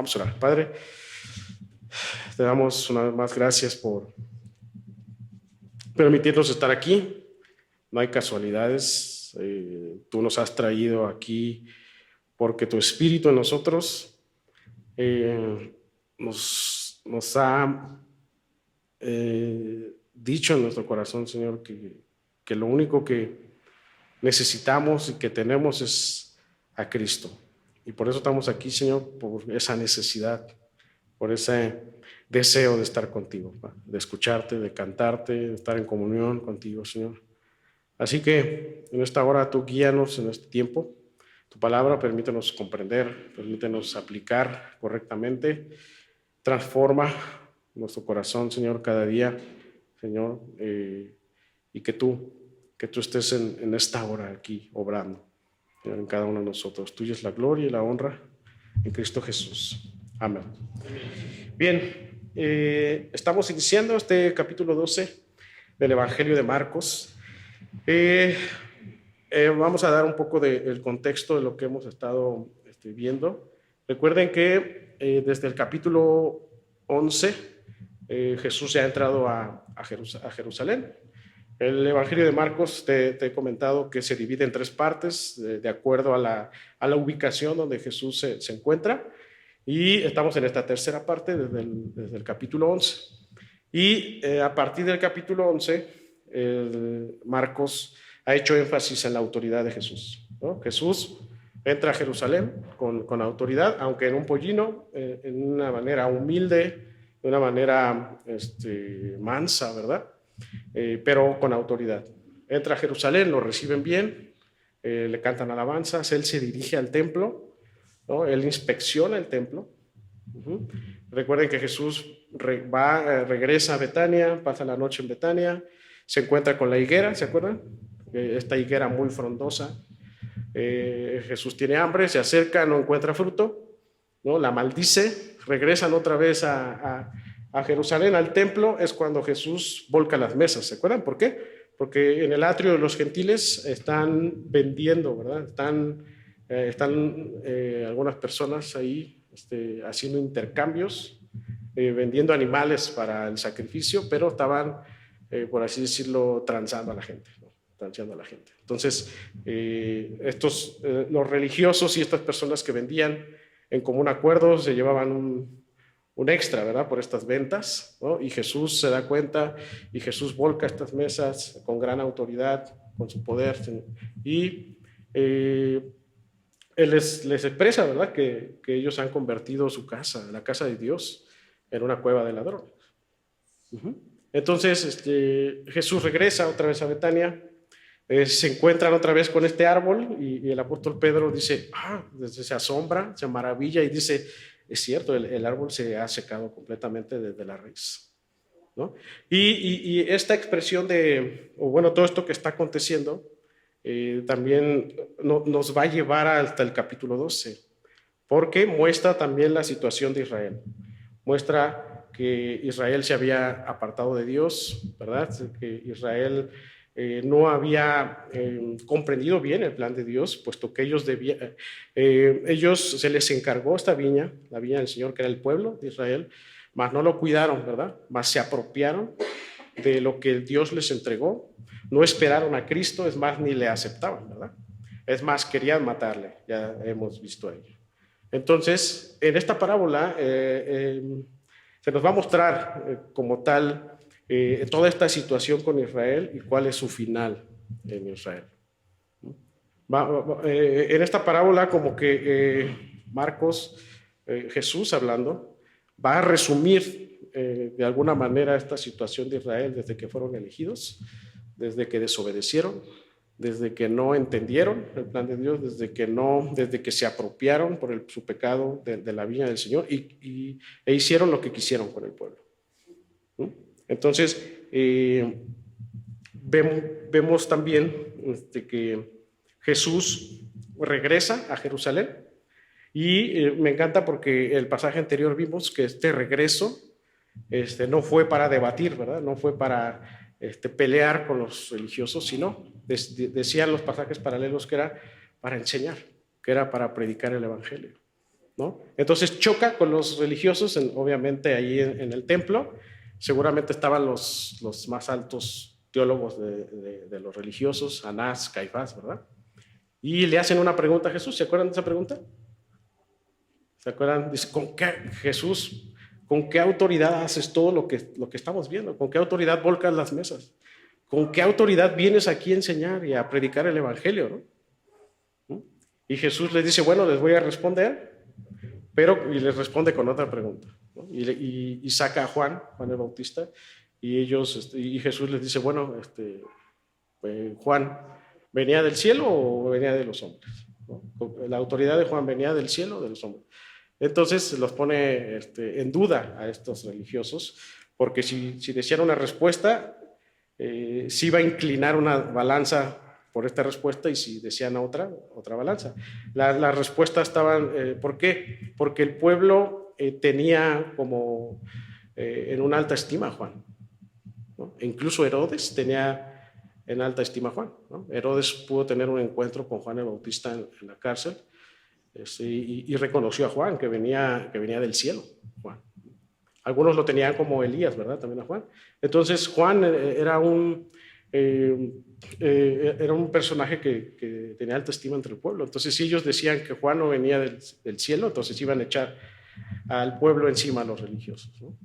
Vamos a orar. Padre, te damos una vez más gracias por permitirnos estar aquí. No hay casualidades. Tú nos has traído aquí porque tu Espíritu en nosotros nos ha dicho en nuestro corazón, Señor, que lo único que necesitamos y que tenemos es a Cristo. Y por eso estamos aquí, Señor, por esa necesidad, por ese deseo de estar contigo, de escucharte, de cantarte, de estar en comunión contigo, Señor. Así que en esta hora tú guíanos en este tiempo. Tu palabra permítenos comprender, permítenos aplicar correctamente. Transforma nuestro corazón, Señor, cada día, Señor, y que tú estés en esta hora aquí obrando, Señor, en cada uno de nosotros. Tuya es la gloria y la honra en Cristo Jesús. Amén. Bien, estamos iniciando este capítulo 12 del Evangelio de Marcos. Vamos a dar un poco del contexto de lo que hemos estado viendo. Recuerden que desde el capítulo 11 Jesús ya ha entrado a Jerusalén. El Evangelio de Marcos te he comentado que se divide en tres partes de acuerdo a la ubicación donde Jesús se encuentra, y estamos en esta tercera parte desde el capítulo 11. Y a partir del capítulo 11, Marcos ha hecho énfasis en la autoridad de Jesús, ¿no? Jesús entra a Jerusalén con autoridad, aunque en un pollino, en una manera humilde, de una manera mansa, ¿verdad? Pero con autoridad. Entra a Jerusalén, lo reciben bien, le cantan alabanzas, él se dirige al templo, ¿no? Él inspecciona el templo. Recuerden que Jesús regresa a Betania, pasa la noche en Betania, se encuentra con la higuera, ¿se acuerdan? Esta higuera muy frondosa. Jesús tiene hambre, se acerca, no encuentra fruto, ¿no? La maldice, regresan otra vez a Jerusalén, al templo. Es cuando Jesús volca las mesas, ¿se acuerdan? ¿Por qué? Porque en el atrio de los gentiles están vendiendo, ¿verdad? Están algunas personas ahí haciendo intercambios, vendiendo animales para el sacrificio, pero estaban, por así decirlo, transando a la gente, ¿no? Transeando a la gente. Entonces, los religiosos y estas personas que vendían en común acuerdo se llevaban un extra, ¿verdad? Por estas ventas, ¿no? Y Jesús se da cuenta y Jesús volca estas mesas con gran autoridad, con su poder, y él les expresa, ¿verdad? Que ellos han convertido su casa, la casa de Dios, en una cueva de ladrones. Entonces, Jesús regresa otra vez a Betania. Se encuentran otra vez con este árbol y el apóstol Pedro dice, se asombra, se maravilla y dice, es cierto, el árbol se ha secado completamente desde la raíz, ¿no? Y esta expresión todo esto que está aconteciendo también nos va a llevar hasta el capítulo 12, porque muestra también la situación de Israel. Muestra que Israel se había apartado de Dios, ¿verdad? Que Israel no había comprendido bien el plan de Dios, puesto que ellos se les encargó esta viña, la viña del Señor, que era el pueblo de Israel, mas no lo cuidaron, ¿verdad? Mas se apropiaron de lo que Dios les entregó, no esperaron a Cristo, es más, ni le aceptaban, ¿verdad? Es más, querían matarle, ya hemos visto ello. Entonces, en esta parábola se nos va a mostrar como tal toda esta situación con Israel y cuál es su final en Israel. En esta parábola, como que Marcos, Jesús hablando, va a resumir de alguna manera esta situación de Israel desde que fueron elegidos, desde que desobedecieron, desde que no entendieron el plan de Dios, desde que se apropiaron por su pecado de la viña del Señor e hicieron lo que quisieron con el pueblo. Entonces, vemos también que Jesús regresa a Jerusalén y me encanta porque el pasaje anterior vimos que este regreso no fue para debatir, ¿verdad? No fue para pelear con los religiosos, sino decían los pasajes paralelos que era para enseñar, que era para predicar el evangelio, ¿no? Entonces choca con los religiosos, obviamente ahí en el templo. Seguramente estaban los más altos teólogos de los religiosos, Anás, Caifás, ¿verdad? Y le hacen una pregunta a Jesús. ¿Se acuerdan de esa pregunta? ¿Se acuerdan? Dice, Jesús, ¿con qué autoridad haces todo lo que estamos viendo? ¿Con qué autoridad volcas las mesas? ¿Con qué autoridad vienes aquí a enseñar y a predicar el evangelio? ¿no? Y Jesús les dice, bueno, les voy a responder, y les responde con otra pregunta, ¿no? Y saca a Juan el Bautista, y Jesús les dice, bueno, Juan, ¿venía del cielo o venía de los hombres? ¿no? La autoridad de Juan, ¿venía del cielo o de los hombres? Entonces los pone en duda a estos religiosos, porque si decían una respuesta, sí iba a inclinar una balanza por esta respuesta, y si decían otra balanza. Las respuestas estaban, ¿por qué? Porque el pueblo tenía como en una alta estima a Juan, ¿no? E incluso Herodes tenía en alta estima a Juan, ¿no? Herodes pudo tener un encuentro con Juan el Bautista en la cárcel, y reconoció a Juan que venía del cielo, Juan. Algunos lo tenían como Elías, ¿verdad? También a Juan. Entonces Juan era un personaje que tenía alta estima entre el pueblo. Entonces si ellos decían que Juan no venía del cielo, entonces iban a echar al pueblo encima a los religiosos, ¿no?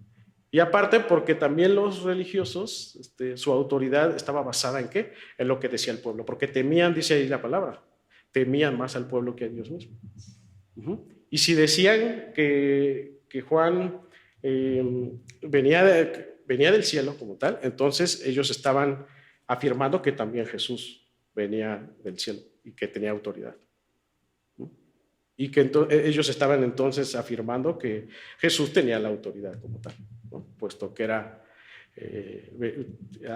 Y aparte porque también los religiosos, su autoridad estaba basada ¿en qué? En lo que decía el pueblo, porque temían, dice ahí la palabra, temían más al pueblo que a Dios mismo. Y si decían que Juan venía del cielo como tal, entonces ellos estaban afirmando que también Jesús venía del cielo y que tenía autoridad. Y que ellos estaban entonces afirmando que Jesús tenía la autoridad como tal, ¿no? Puesto que era,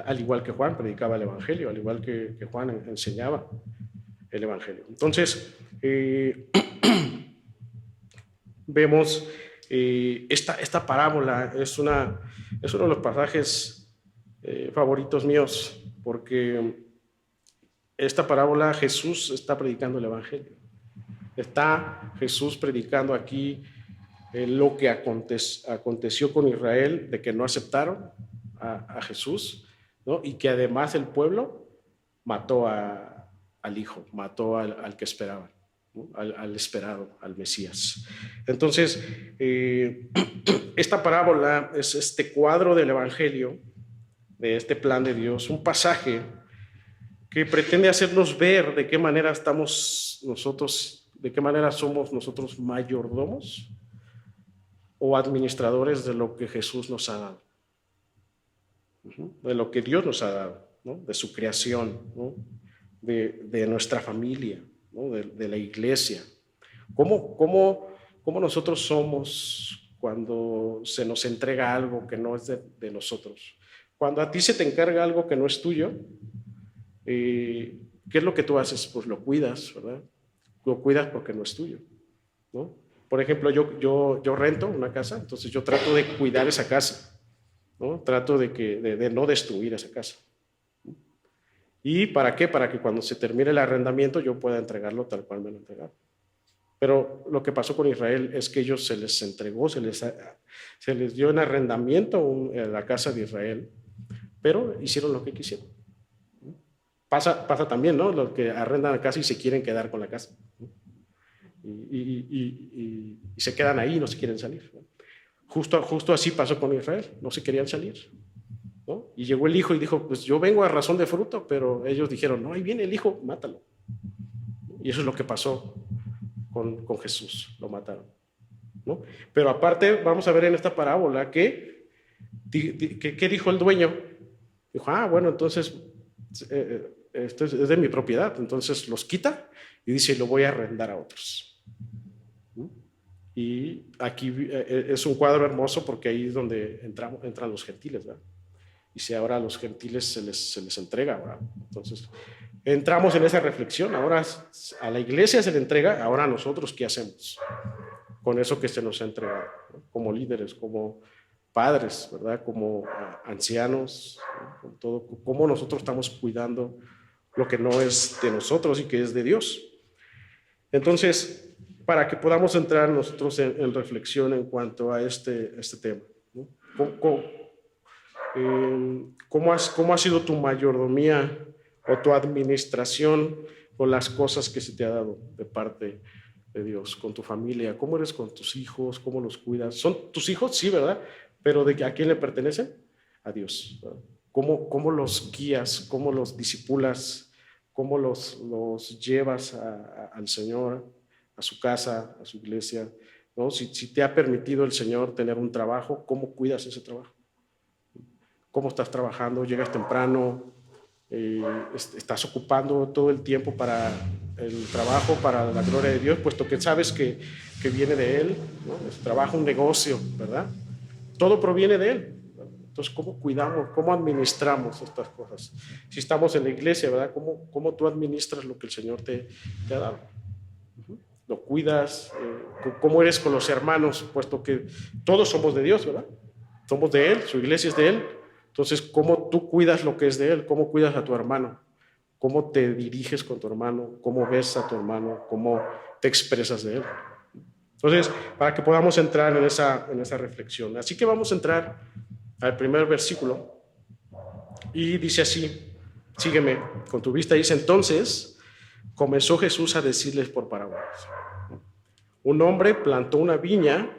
al igual que Juan, predicaba el evangelio, al igual que Juan enseñaba el evangelio. Entonces, vemos esta parábola, es uno de los pasajes favoritos míos, porque esta parábola Jesús está predicando el evangelio. Está Jesús predicando aquí lo que aconteció con Israel, de que no aceptaron a Jesús, ¿no? Y que además el pueblo mató al Hijo, mató al que esperaban, ¿no? al esperado, al Mesías. Entonces, esta parábola es este cuadro del Evangelio, de este plan de Dios, un pasaje que pretende hacernos ver de qué manera somos nosotros mayordomos o administradores de lo que Jesús nos ha dado, de lo que Dios nos ha dado, ¿no? De su creación, ¿no? de nuestra familia, ¿no? de la iglesia. ¿Cómo nosotros somos cuando se nos entrega algo que no es de nosotros? Cuando a ti se te encarga algo que no es tuyo, ¿qué es lo que tú haces? Pues lo cuidas, ¿verdad? Lo cuidas porque no es tuyo, ¿no? Por ejemplo, yo rento una casa, entonces yo trato de cuidar esa casa, ¿no? Trato de no destruir esa casa. ¿Y para qué? Para que cuando se termine el arrendamiento yo pueda entregarlo tal cual me lo entregaron. Pero lo que pasó con Israel es que ellos se les entregó, se les dio en arrendamiento la casa de Israel, pero hicieron lo que quisieron. Pasa también, ¿no? Los que arrendan la casa y se quieren quedar con la casa, ¿no? Y se quedan ahí y no se quieren salir, ¿no? Justo así pasó con Israel, no se querían salir, ¿no? Y llegó el hijo y dijo, pues yo vengo a razón de fruto, pero ellos dijeron, no, ahí viene el hijo, mátalo. Y eso es lo que pasó con Jesús, lo mataron, ¿no? Pero aparte, vamos a ver en esta parábola ¿qué dijo el dueño? Dijo, bueno, entonces esto es de mi propiedad, entonces los quita y dice, lo voy a arrendar a otros. Y aquí es un cuadro hermoso porque ahí es donde entran los gentiles, ¿verdad? Y si ahora a los gentiles se les entrega, ¿verdad? Entonces entramos en esa reflexión, ahora a la iglesia se le entrega, ahora a nosotros ¿qué hacemos con eso que se nos ha entregado? ¿No? Como líderes, como padres, ¿verdad? Como ancianos, ¿no? Con todo, cómo nosotros estamos cuidando lo que no es de nosotros y que es de Dios. Entonces, para que podamos entrar nosotros en reflexión en cuanto a este tema, ¿no? ¿Cómo ha sido tu mayordomía o tu administración con las cosas que se te ha dado de parte de Dios, con tu familia? ¿Cómo eres con tus hijos? ¿Cómo los cuidas? ¿Son tus hijos? Sí, ¿verdad? Pero ¿a quién le pertenecen? A Dios, ¿verdad? ¿Cómo los guías? ¿Cómo los disipulas? ¿Cómo los llevas al Señor, a su casa, a su iglesia, ¿no? Si te ha permitido el Señor tener un trabajo, ¿cómo cuidas ese trabajo? ¿Cómo estás trabajando? ¿Llegas temprano? ¿Estás ocupando todo el tiempo para el trabajo, para la gloria de Dios, puesto que sabes que viene de Él, ¿no? Es trabajo, un negocio, ¿verdad? Todo proviene de Él. Entonces, ¿cómo cuidamos, cómo administramos estas cosas? Si estamos en la iglesia, ¿verdad? ¿Cómo tú administras lo que el Señor te ha dado? ¿Lo cuidas? ¿Cómo eres con los hermanos? Puesto que todos somos de Dios, ¿verdad? Somos de Él, su iglesia es de Él. Entonces, ¿cómo tú cuidas lo que es de Él? ¿Cómo cuidas a tu hermano? ¿Cómo te diriges con tu hermano? ¿Cómo ves a tu hermano? ¿Cómo te expresas de Él? Entonces, para que podamos entrar en esa reflexión. Así que vamos a entrar al primer versículo y dice así, sígueme con tu vista, dice: entonces comenzó Jesús a decirles por parábolas. Un hombre plantó una viña,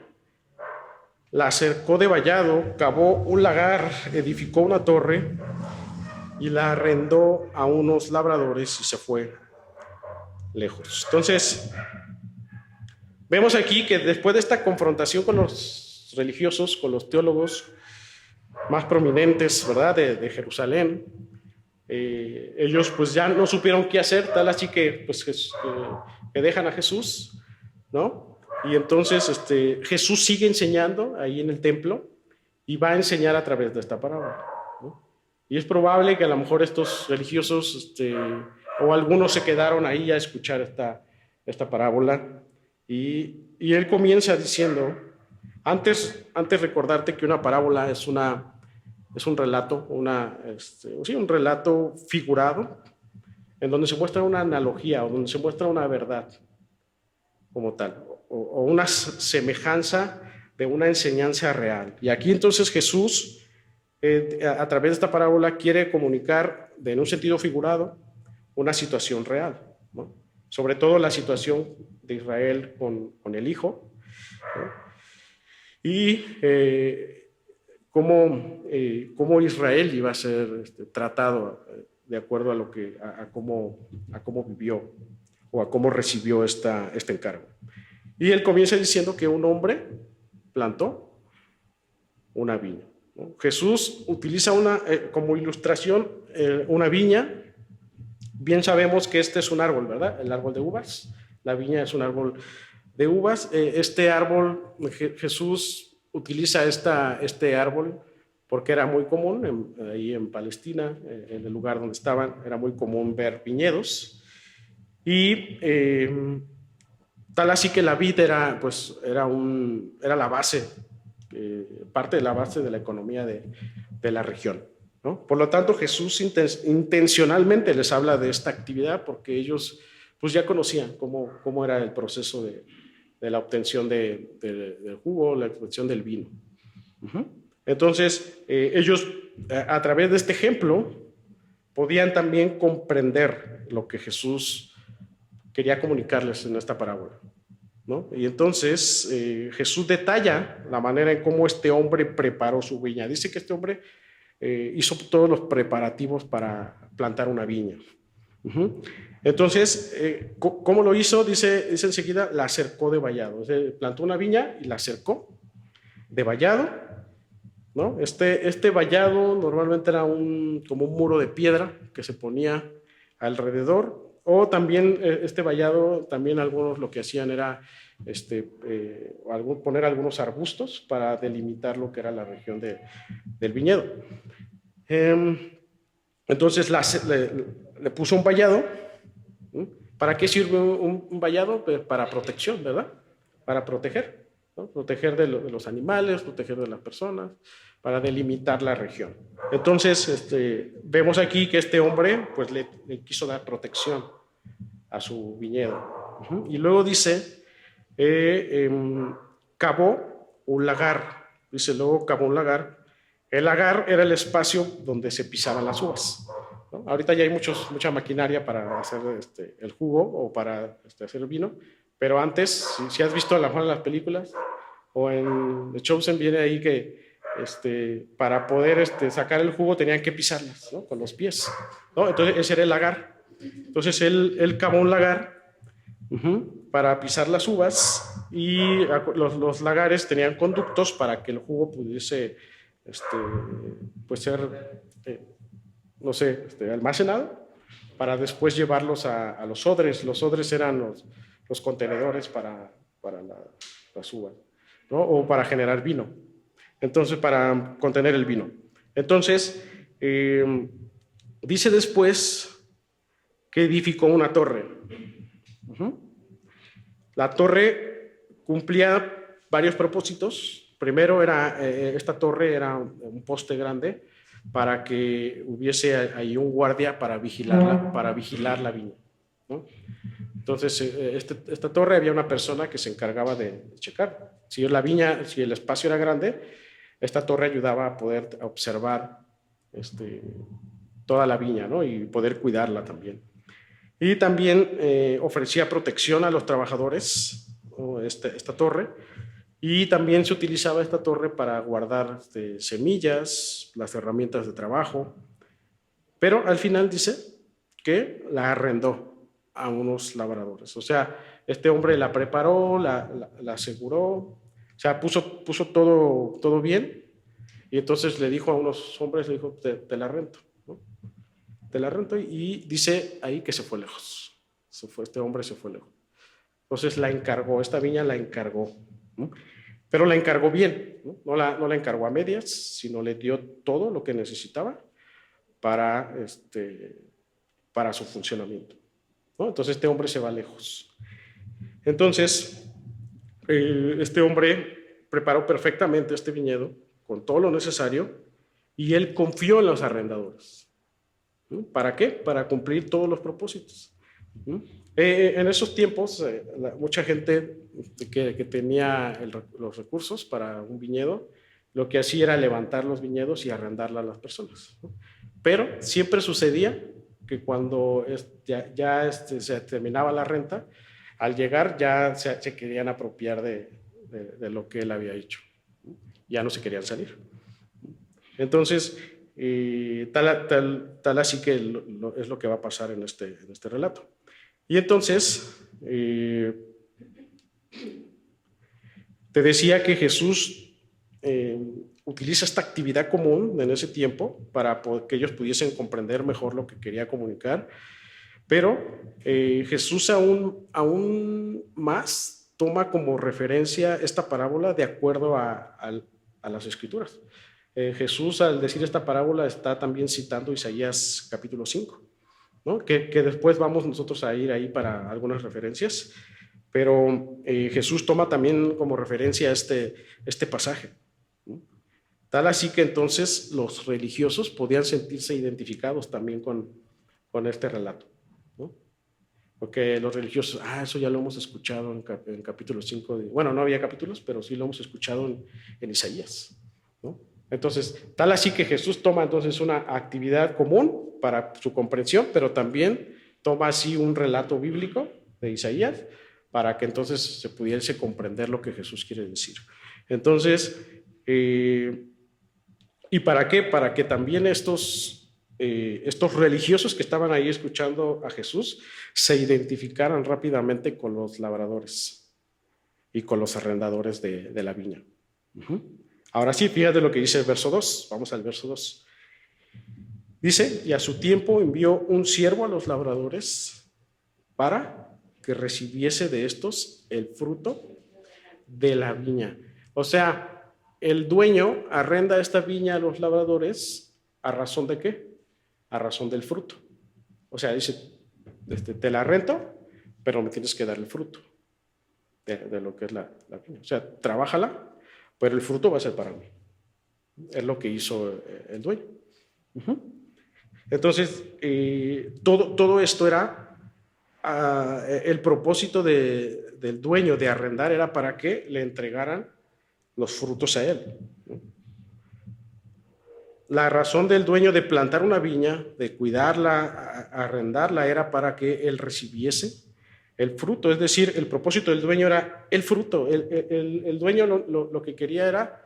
la cercó de vallado, cavó un lagar, edificó una torre y la arrendó a unos labradores y se fue lejos. Entonces, vemos aquí que después de esta confrontación con los religiosos, con los teólogos más prominentes, ¿verdad?, de Jerusalén, ellos pues ya no supieron qué hacer, tal así que pues que dejan a Jesús, ¿no? Y entonces Jesús sigue enseñando ahí en el templo y va a enseñar a través de esta parábola, ¿no? Y es probable que a lo mejor estos religiosos o algunos se quedaron ahí a escuchar esta parábola y él comienza diciendo, antes recordarte que una parábola es un relato, un relato figurado en donde se muestra una analogía o donde se muestra una verdad como tal, o una semejanza de una enseñanza real. Y aquí entonces Jesús, a través de esta parábola, quiere comunicar en un sentido figurado una situación real, ¿no? Sobre todo la situación de Israel con el Hijo, ¿no? Y cómo Israel iba a ser tratado de acuerdo a cómo vivió o a cómo recibió este encargo. Y él comienza diciendo que un hombre plantó una viña, ¿no? Jesús utiliza como ilustración una viña. Bien sabemos que este es un árbol, ¿verdad? El árbol de uvas. La viña es un árbol de uvas. Este árbol, Jesús utiliza este árbol porque era muy común ahí en Palestina, en el lugar donde estaban, era muy común ver viñedos. Y tal así que la vid era la base, parte de la base de la economía de la región, ¿no? Por lo tanto, Jesús intencionalmente les habla de esta actividad porque ellos pues ya conocían cómo era el proceso de la obtención del jugo, la obtención del vino. Entonces, ellos a través de este ejemplo podían también comprender lo que Jesús quería comunicarles en esta parábola, ¿no? Y entonces Jesús detalla la manera en cómo este hombre preparó su viña. Dice que este hombre hizo todos los preparativos para plantar una viña. Entonces, ¿cómo lo hizo? Dice enseguida, la cercó de vallado. O sea, plantó una viña y la cercó de vallado, ¿no? Este vallado normalmente era como un muro de piedra que se ponía alrededor. O también este vallado, también algunos lo que hacían era poner algunos arbustos para delimitar lo que era la región del viñedo. Entonces le puso un vallado. ¿Para qué sirve un vallado? Pues para protección, ¿verdad? Para proteger, ¿no? Proteger de los animales, proteger de las personas, para delimitar la región. Entonces, vemos aquí que este hombre pues le quiso dar protección a su viñedo. Y luego dice cavó un lagar. Dice, luego cavó un lagar. El lagar era el espacio donde se pisaban las uvas, ¿no? Ahorita ya hay mucha maquinaria para hacer el jugo o para hacer el vino, pero antes, si has visto a lo mejor en las películas o en The Chosen, viene ahí que para poder sacar el jugo tenían que pisarlas, ¿no? Con los pies, ¿no? Entonces ese era el lagar. Entonces él cavó un lagar para pisar las uvas y los lagares tenían conductos para que el jugo pudiese pues ser, no sé, almacenado para después llevarlos a los odres. Los odres eran los contenedores para las uvas, ¿no? O para generar vino. Entonces, para contener el vino. Entonces, dice después que edificó una torre. La torre cumplía varios propósitos. Primero, esta torre era un poste grande para que hubiese ahí un guardia para vigilar la viña, ¿no? Entonces, esta torre había una persona que se encargaba de checar. Si el espacio era grande, esta torre ayudaba a poder observar toda la viña, ¿no? Y poder cuidarla también. Y también ofrecía protección a los trabajadores, ¿no? Esta torre. Y también se utilizaba esta torre para guardar semillas, las herramientas de trabajo. Pero al final dice que la arrendó a unos labradores. O sea, este hombre la preparó, la aseguró, o sea, puso todo bien. Y entonces le dijo a unos hombres, le dijo, te la rento, ¿no? Te la rento, y dice ahí que se fue lejos. Este hombre se fue lejos. Entonces esta viña la encargó, ¿no? Pero la encargó bien, ¿no? No la encargó a medias, sino le dio todo lo que necesitaba para su funcionamiento, ¿no? Entonces este hombre se va lejos. Entonces, este hombre preparó perfectamente este viñedo con todo lo necesario y él confió en los arrendadores. ¿No? ¿Para qué? Para cumplir todos los propósitos. ¿No? En esos tiempos, mucha gente que tenía los recursos para un viñedo, lo que hacía era levantar los viñedos y arrendarla a las personas, ¿no? Pero siempre sucedía que cuando se terminaba la renta, al llegar ya se querían apropiar de lo que él había hecho. Ya no se querían salir. Entonces, tal así que es lo que va a pasar en este relato. Y entonces, te decía que Jesús utiliza esta actividad común en ese tiempo para que ellos pudiesen comprender mejor lo que quería comunicar, pero Jesús aún más toma como referencia esta parábola de acuerdo a las Escrituras. Jesús, al decir esta parábola, está también citando Isaías capítulo 5, ¿no? Que después vamos nosotros a ir ahí para algunas referencias, pero Jesús toma también como referencia este pasaje, ¿no? Tal así que entonces los religiosos podían sentirse identificados también con este relato, ¿no? Porque los religiosos, eso ya lo hemos escuchado en capítulo 5, bueno, no había capítulos, pero sí lo hemos escuchado en Isaías, ¿no? Entonces, tal así que Jesús toma entonces una actividad común para su comprensión, pero también toma así un relato bíblico de Isaías para que entonces se pudiese comprender lo que Jesús quiere decir. Entonces, ¿y para qué? Para que también estos religiosos que estaban ahí escuchando a Jesús se identificaran rápidamente con los labradores y con los arrendadores de la viña. Ahora sí, fíjate lo que dice el verso 2. Vamos al verso 2. Dice, y a su tiempo envió un siervo a los labradores para que recibiese de estos el fruto de la viña. O sea, el dueño arrenda esta viña a los labradores ¿a razón de qué? A razón del fruto. O sea, dice, te la rento, pero me tienes que dar el fruto de lo que es la viña. O sea, trabájala, pero el fruto va a ser para mí. Es lo que hizo el dueño. Entonces, todo esto era el propósito del dueño de arrendar era para que le entregaran los frutos a él. La razón del dueño de plantar una viña, de cuidarla, arrendarla, era para que él recibiese el fruto. Es decir, el propósito del dueño era el fruto. El dueño lo que quería era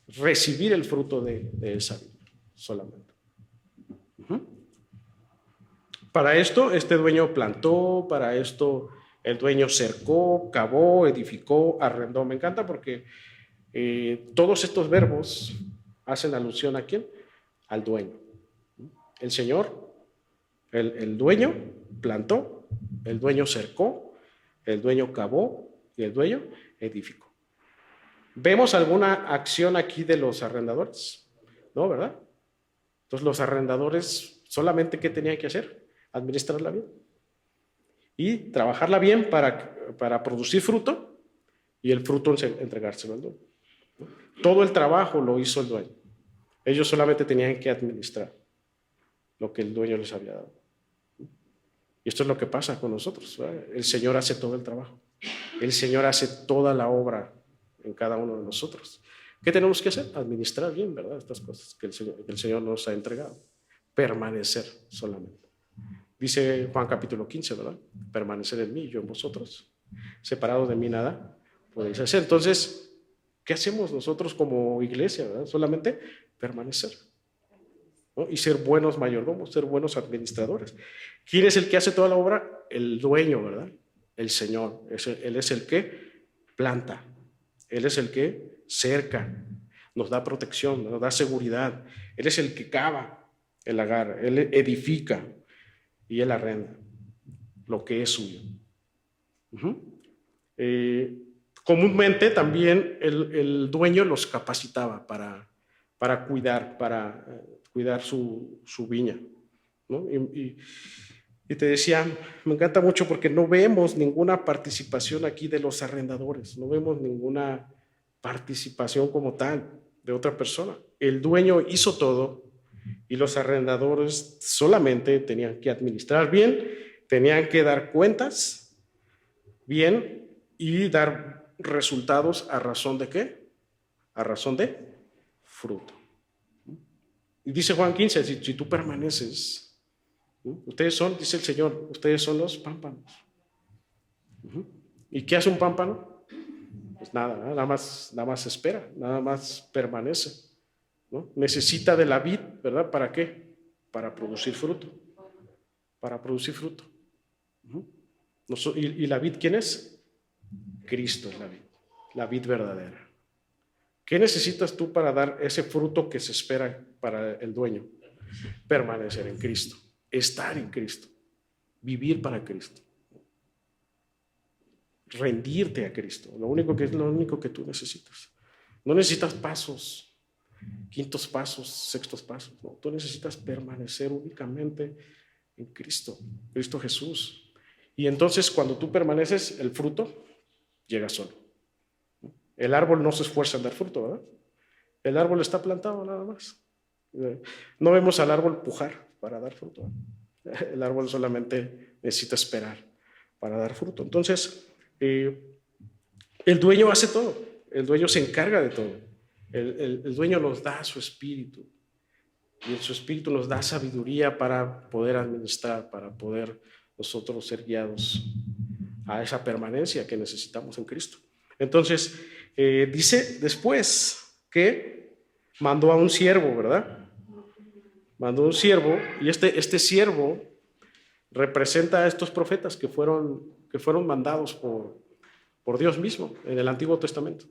recibir el fruto de esa viña solamente. Para esto, este dueño plantó, para esto el dueño cercó, cavó, edificó, arrendó. Me encanta porque todos estos verbos hacen alusión ¿a quién? Al dueño. El Señor, el dueño plantó, el dueño cercó, el dueño cavó y el dueño edificó. ¿Vemos alguna acción aquí de los arrendadores? No, ¿verdad? Entonces los arrendadores solamente ¿qué tenían que hacer? Administrarla bien y trabajarla bien para producir fruto y el fruto entregárselo al dueño. Todo el trabajo lo hizo el dueño. Ellos solamente tenían que administrar lo que el dueño les había dado. Y esto es lo que pasa con nosotros, ¿verdad? El Señor hace todo el trabajo. El Señor hace toda la obra en cada uno de nosotros. ¿Qué tenemos que hacer? Administrar bien, ¿verdad? Estas cosas que el Señor nos ha entregado. Permanecer solamente. Dice Juan capítulo 15, ¿verdad? Permanecer en mí y yo en vosotros. Separados de mí nada podéis hacer. Entonces, ¿qué hacemos nosotros como iglesia, ¿verdad? Solamente permanecer, ¿no? Y ser buenos mayordomos, ser buenos administradores. ¿Quién es el que hace toda la obra? El dueño, ¿verdad? El Señor. Él es el que planta. Él es el que cerca, nos da protección, nos da seguridad. Él es el que cava el lagar, Él edifica y Él arrenda lo que es suyo. Comúnmente también el dueño los capacitaba para cuidar su viña, ¿no? Y te decía, me encanta mucho porque no vemos ninguna participación aquí de los arrendadores, no vemos ninguna participación como tal de otra persona. El dueño hizo todo y los arrendadores solamente tenían que administrar bien, tenían que dar cuentas bien y dar resultados a razón de ¿qué? A razón de fruto. Y dice Juan 15, si tú permaneces, ustedes son, dice el Señor, ustedes son los pámpanos. ¿Y qué hace un pámpano? Pues nada más espera, nada más permanece, ¿no? Necesita de la vid, ¿verdad? ¿Para qué? Para producir fruto. Para producir fruto. ¿Y la vid quién es? Cristo es la vid verdadera. ¿Qué necesitas tú para dar ese fruto que se espera para el dueño? Permanecer en Cristo, estar en Cristo, vivir para Cristo, rendirte a Cristo. Lo único que tú necesitas. No necesitas pasos, quintos pasos, sextos pasos. No, tú necesitas permanecer únicamente en Cristo, Cristo Jesús. Y entonces cuando tú permaneces, el fruto llega solo. El árbol no se esfuerza en dar fruto, ¿verdad? El árbol está plantado nada más. No vemos al árbol pujar para dar fruto. El árbol solamente necesita esperar para dar fruto. Entonces, el dueño hace todo. El dueño se encarga de todo. El dueño nos da su espíritu. Y en su espíritu nos da sabiduría para poder administrar, para poder nosotros ser guiados a esa permanencia que necesitamos en Cristo. Entonces, dice después que mandó a un siervo, ¿verdad? Mandó un siervo, y este siervo representa a estos profetas que fueron mandados por Dios mismo en el Antiguo Testamento.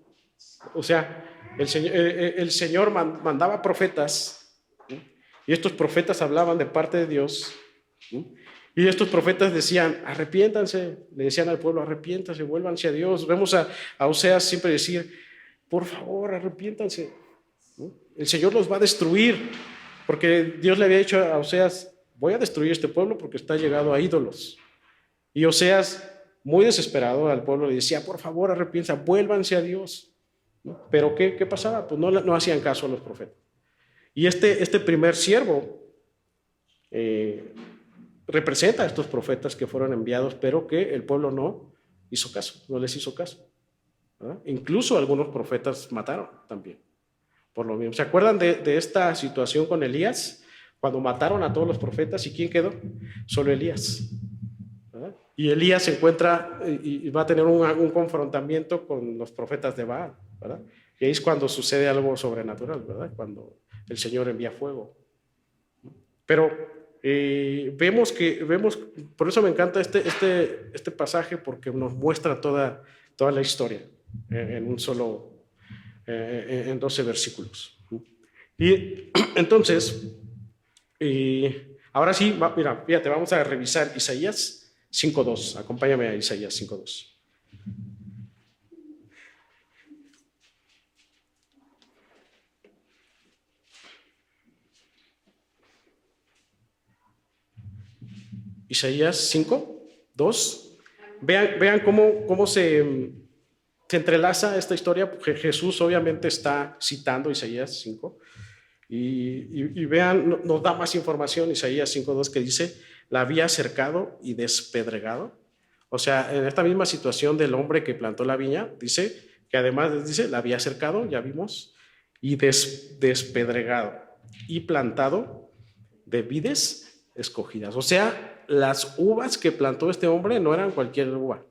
O sea, el Señor mandaba profetas, ¿sí? Y estos profetas hablaban de parte de Dios, ¿sí? Y estos profetas decían, arrepiéntanse, le decían al pueblo, arrepiéntanse, vuélvanse a Dios. Vemos a Oseas siempre decir, por favor, arrepiéntanse, ¿no? El Señor los va a destruir, porque Dios le había dicho a Oseas, voy a destruir este pueblo porque está llegado a ídolos. Y Oseas, muy desesperado al pueblo, le decía, por favor, arrepiéntanse, vuélvanse a Dios, ¿no? Pero ¿qué pasaba? Pues no hacían caso a los profetas. Y este primer siervo, representa a estos profetas que fueron enviados, pero que el pueblo no hizo caso, no les hizo caso, ¿verdad? Incluso algunos profetas mataron también, por lo mismo. ¿Se acuerdan de esta situación con Elías? Cuando mataron a todos los profetas, ¿y quién quedó? Solo Elías, ¿verdad? Y Elías se encuentra y va a tener un confrontamiento con los profetas de Baal, ¿verdad? Y ahí es cuando sucede algo sobrenatural, ¿verdad? Cuando el Señor envía fuego. Pero vemos, por eso me encanta este pasaje, porque nos muestra toda la historia en 12 versículos. Y entonces, ahora sí, mira, fíjate, vamos a revisar Isaías 5.2. Acompáñame a Isaías 5.2. Isaías 5.2. Vean cómo se entrelaza esta historia. Jesús obviamente está citando Isaías 5. Y vean, nos da más información Isaías 5.2, que dice: la había cercado y despedregado. O sea, en esta misma situación del hombre que plantó la viña, dice que además dice, la había cercado, ya vimos, y despedregado, y plantado de vides escogidas. O sea, las uvas que plantó este hombre no eran cualquier uva,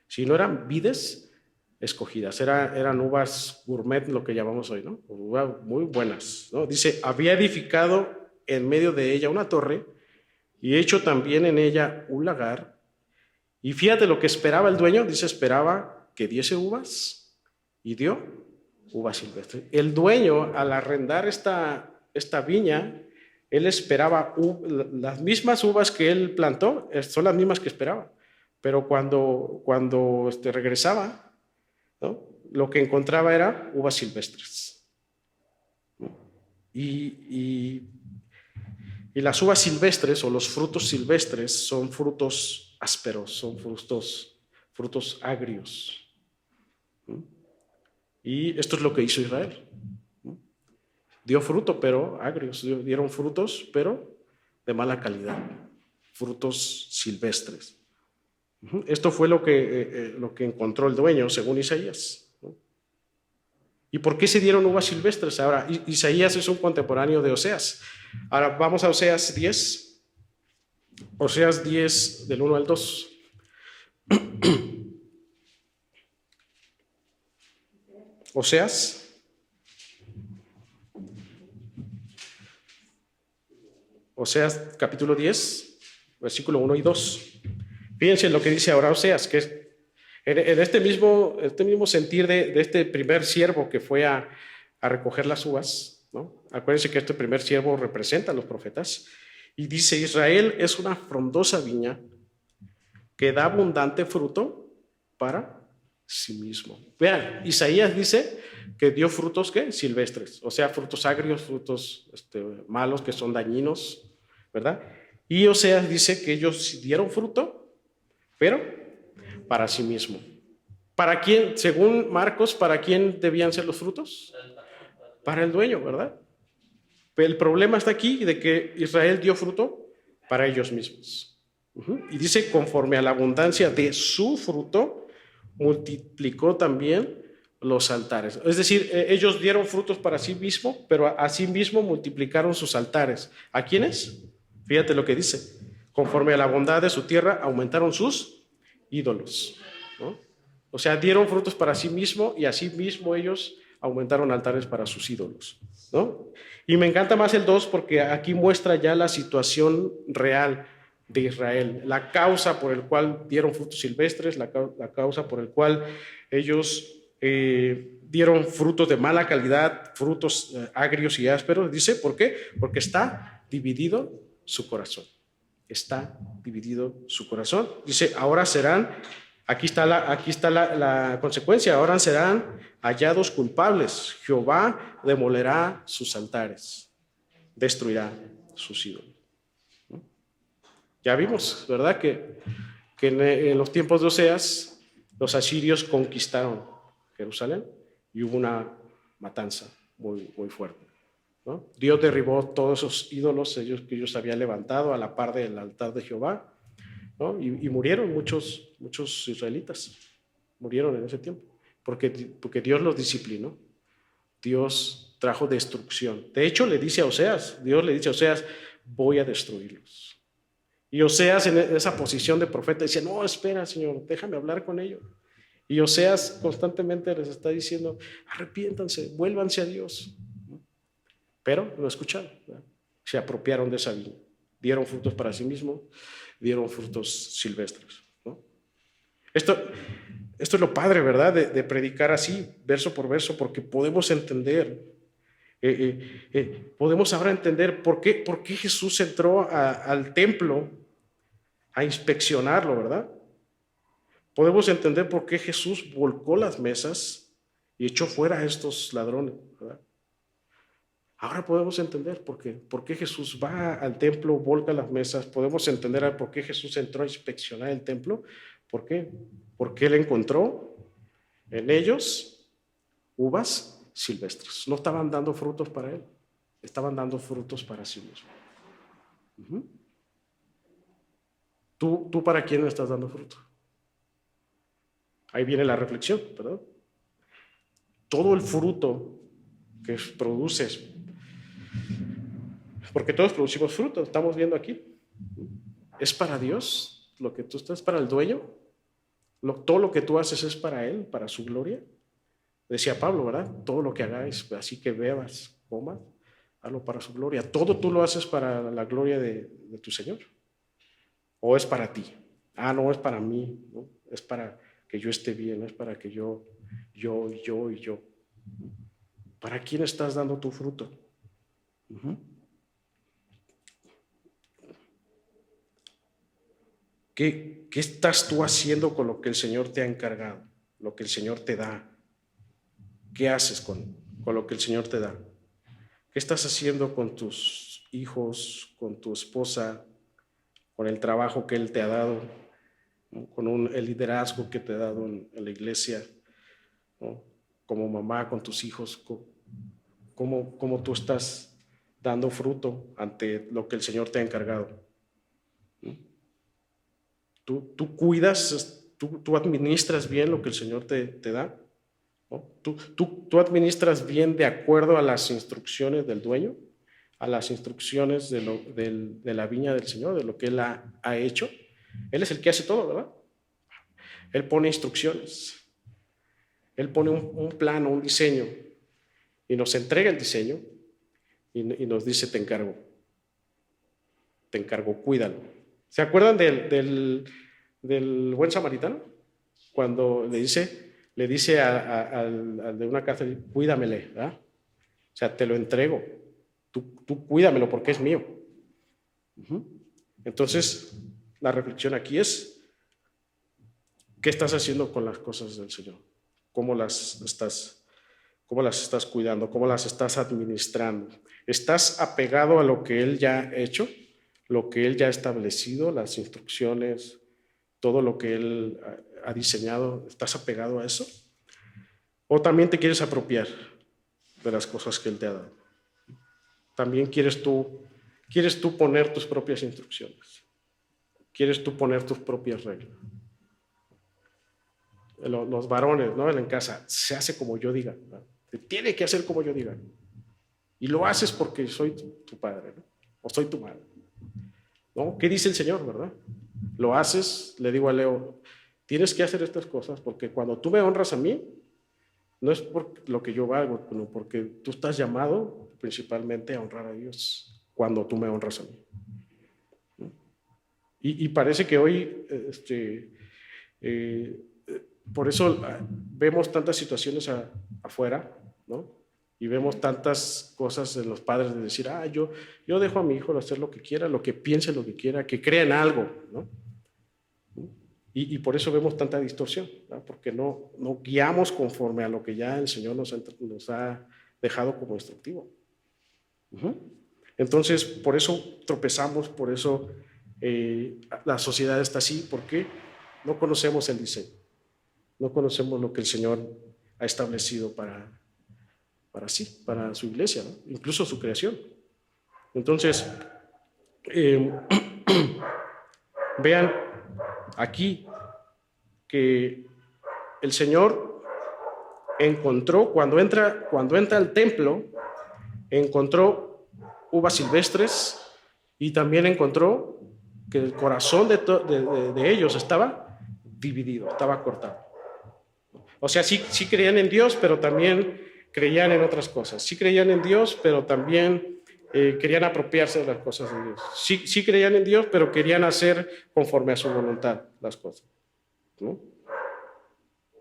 sino eran vides escogidas, eran uvas gourmet, lo que llamamos hoy, ¿no? Uvas muy buenas, ¿no? Dice: había edificado en medio de ella una torre y hecho también en ella un lagar. Y fíjate lo que esperaba el dueño. Dice: esperaba que diese uvas, y dio uvas silvestres. El dueño, al arrendar esta viña, él esperaba las mismas uvas que él plantó, son las mismas que esperaba. Pero cuando regresaba, ¿no?, lo que encontraba era uvas silvestres. Y las uvas silvestres, o los frutos silvestres, son frutos ásperos, son frutos agrios. Y esto es lo que hizo Israel. Dio fruto, pero agrios. Dieron frutos, pero de mala calidad. Frutos silvestres. Esto fue lo que encontró el dueño, según Isaías. ¿Y por qué se dieron uvas silvestres? Ahora, Isaías es un contemporáneo de Oseas. Ahora vamos a Oseas 10. Oseas 10, del 1 al 2. Oseas capítulo 10, versículo 1 y 2. Fíjense lo que dice ahora Oseas, que es en este mismo sentir de este primer siervo que fue a recoger las uvas, ¿no? Acuérdense que este primer siervo representa a los profetas. Y dice: Israel es una frondosa viña que da abundante fruto para sí mismo. Vean, Isaías dice que dio frutos, ¿qué? Silvestres, o sea, frutos agrios, frutos malos, que son dañinos, ¿verdad? Y Oseas dice que ellos dieron fruto, pero para sí mismo. ¿Para quién? Según Marcos, ¿para quién debían ser los frutos? Para el dueño, ¿verdad? Pero el problema está aquí, de que Israel dio fruto para ellos mismos. Y dice: conforme a la abundancia de su fruto, multiplicó también los altares. Es decir, ellos dieron frutos para sí mismos, pero a sí mismo multiplicaron sus altares. ¿A quiénes? Fíjate lo que dice: conforme a la bondad de su tierra, aumentaron sus ídolos, ¿no? O sea, dieron frutos para sí mismo, y así mismo ellos aumentaron altares para sus ídolos, ¿no? Y me encanta más el 2, porque aquí muestra ya la situación real de Israel, la causa por el cual dieron frutos silvestres, la causa por el cual ellos dieron frutos de mala calidad, frutos agrios y ásperos. Dice: ¿por qué? Porque está dividido su corazón. Está dividido su corazón. Dice: ahora serán, aquí está la consecuencia, ahora serán hallados culpables. Jehová demolerá sus altares, destruirá sus ídolos. Ya vimos, ¿verdad?, que en los tiempos de Oseas, los asirios conquistaron Jerusalén y hubo una matanza muy, muy fuerte, ¿no? Dios derribó todos esos ídolos que ellos habían levantado a la par del altar de Jehová, ¿no? Y murieron muchos israelitas, murieron en ese tiempo, porque Dios los disciplinó, Dios trajo destrucción. De hecho, Dios le dice a Oseas, voy a destruirlos. Y Oseas en esa posición de profeta decía, no, espera, Señor, déjame hablar con ellos. Y Oseas constantemente les está diciendo, arrepiéntanse, vuélvanse a Dios. Pero no escucharon, ¿verdad? Se apropiaron de esa viña, dieron frutos para sí mismos, dieron frutos silvestres, ¿no? Esto es lo padre, ¿verdad? De predicar así, verso por verso, porque podemos entender, podemos ahora entender por qué Jesús entró al templo a inspeccionarlo, ¿verdad? Podemos entender por qué Jesús volcó las mesas y echó fuera a estos ladrones, ¿verdad? Ahora podemos entender por qué Jesús va al templo, volca las mesas. Podemos entender por qué Jesús entró a inspeccionar el templo. ¿Por qué? Porque él encontró en ellos uvas silvestres. No estaban dando frutos para él, estaban dando frutos para sí mismos. ¿Tú para quién estás dando fruto? Ahí viene la reflexión, ¿verdad? Todo el fruto que produces, porque todos producimos fruto, estamos viendo aquí, ¿es para Dios lo que tú estás, para el dueño? Todo lo que tú haces es para Él, para su gloria. Decía Pablo, ¿verdad? Todo lo que hagáis, así que bebas, comas, hazlo para su gloria. Todo tú lo haces para la gloria de tu Señor. ¿O es para ti? No, es para mí, ¿no? Es para que yo esté bien, es para que yo. ¿Para quién estás dando tu fruto? ¿Qué estás tú haciendo con lo que el Señor te ha encargado? Lo que el Señor te da. ¿Qué haces con lo que el Señor te da? ¿Qué estás haciendo con tus hijos, con tu esposa, con el trabajo que Él te ha dado, ¿no? Con el liderazgo que te ha dado en la iglesia, ¿no? Como mamá, con tus hijos? ¿Cómo tú estás dando fruto ante lo que el Señor te ha encargado? ¿Tú cuidas, tú administras bien lo que el Señor te da? ¿No? ¿Tú administras bien de acuerdo a las instrucciones del dueño, a las instrucciones de la viña del Señor, de lo que Él ha hecho? Él es el que hace todo, ¿verdad? Él pone instrucciones, Él pone un plano, un diseño, y nos entrega el diseño y nos dice, te encargo, cuídalo. ¿Se acuerdan del buen samaritano? Cuando le dice al de una cárcel, cuídamele, ¿verdad? O sea, te lo entrego, tú cuídamelo porque es mío. Entonces, la reflexión aquí es, ¿qué estás haciendo con las cosas del Señor? ¿Cómo las estás cuidando? ¿Cómo las estás administrando? ¿Estás apegado a lo que Él ya ha hecho, lo que Él ya ha establecido, las instrucciones, todo lo que Él ha diseñado? ¿Estás apegado a eso? ¿O también te quieres apropiar de las cosas que Él te ha dado? ¿También quieres tú poner tus propias instrucciones? ¿Quieres tú poner tus propias reglas? Los varones, ¿no? En casa, se hace como yo diga, ¿no? Tiene que hacer como yo diga. Y lo haces porque soy tu padre, ¿no? O soy tu madre, ¿no? ¿Qué dice el Señor, verdad? Lo haces, le digo a Leo, tienes que hacer estas cosas porque cuando tú me honras a mí, no es por lo que yo valgo, sino porque tú estás llamado principalmente a honrar a Dios cuando tú me honras a mí. Y parece que hoy, por eso vemos tantas situaciones afuera, ¿no? Y vemos tantas cosas en los padres de decir, yo dejo a mi hijo hacer lo que quiera, lo que piense, lo que quiera, que crea en algo, ¿no? Y por eso vemos tanta distorsión, ¿no? Porque no guiamos conforme a lo que ya el Señor nos ha dejado como instructivo. Entonces, por eso tropezamos, por eso la sociedad está así, porque no conocemos el diseño, no conocemos lo que el Señor ha establecido para para sí, para su iglesia, ¿no? Incluso su creación. Entonces, vean aquí que el Señor encontró, cuando entra al templo, encontró uvas silvestres y también encontró que el corazón de ellos estaba dividido, estaba cortado. O sea, sí creían en Dios, pero también creían en otras cosas. Sí creían en Dios, pero también querían apropiarse de las cosas de Dios. Sí creían en Dios, pero querían hacer conforme a su voluntad las cosas, ¿no?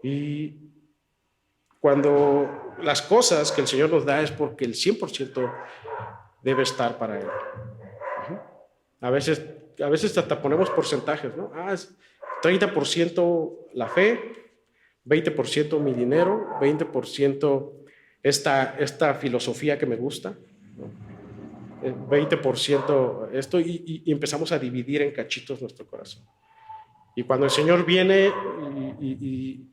Y cuando las cosas que el Señor nos da es porque el 100% debe estar para Él. A veces hasta ponemos porcentajes, ¿no? Es 30% la fe, 20% mi dinero, 20% esta filosofía que me gusta, ¿no? 20% esto, y empezamos a dividir en cachitos nuestro corazón. Y cuando el Señor viene y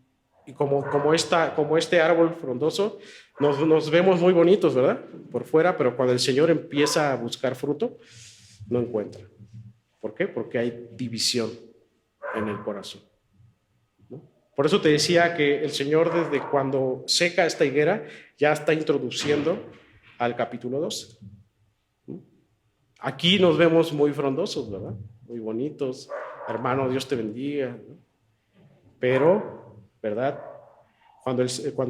como este árbol frondoso, nos vemos muy bonitos, ¿verdad? Por fuera, pero cuando el Señor empieza a buscar fruto, no encuentra. ¿Por qué? Porque hay división en el corazón, ¿no? Por eso te decía que el Señor, desde cuando seca esta higuera, ya está introduciendo al capítulo 12. Aquí nos vemos muy frondosos, ¿verdad? Muy bonitos. Hermano, Dios te bendiga, ¿no? Pero, ¿verdad? Cuando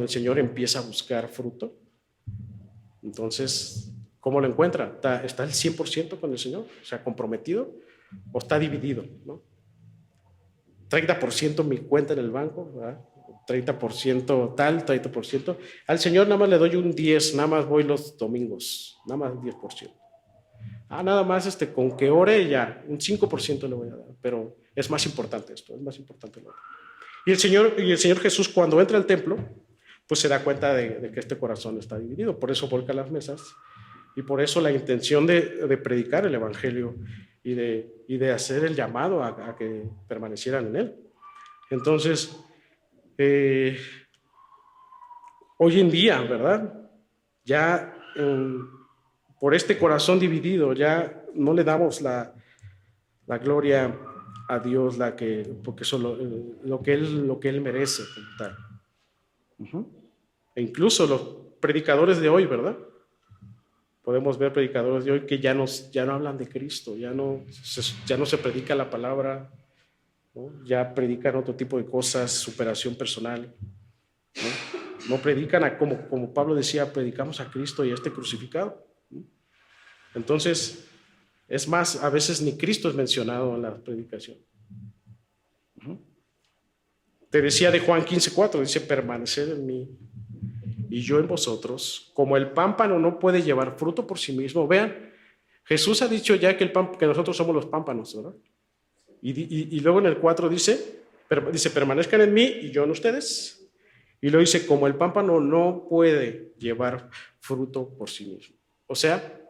el Señor empieza a buscar fruto, entonces, ¿cómo lo encuentra? ¿Está al 100% con el Señor? O sea, comprometido, o está dividido, ¿no? 30% mi cuenta en el banco, ¿verdad? 30% tal, 30%. Al Señor nada más le doy un 10%, nada más voy los domingos, nada más 10%. Nada más con que ore ya, un 5% le voy a dar, pero es más importante esto, es más importante lo otro. Y el Señor Jesús, cuando entra al templo, pues se da cuenta de que este corazón está dividido, por eso volca las mesas y por eso la intención de predicar el Evangelio y de hacer el llamado a que permanecieran en él. Entonces, hoy en día, ¿verdad? Ya por este corazón dividido, ya no le damos la gloria a Dios, porque solo lo que él merece, como tal. E incluso los predicadores de hoy, ¿verdad? Podemos ver predicadores de hoy que ya no hablan de Cristo, ya no se predica la palabra, ¿no? Ya predican otro tipo de cosas, superación personal, ¿no? No predican como Pablo decía, predicamos a Cristo y a este crucificado, ¿no? Entonces, es más, a veces ni Cristo es mencionado en la predicación. Te decía de Juan 15:4, dice, permaneced en mí y yo en vosotros, como el pámpano no puede llevar fruto por sí mismo. Vean, Jesús ha dicho ya que nosotros somos los pámpanos, ¿verdad? Y luego en el 4 dice, permanezcan en mí y yo en ustedes. Y luego dice, como el pámpano no puede llevar fruto por sí mismo. O sea,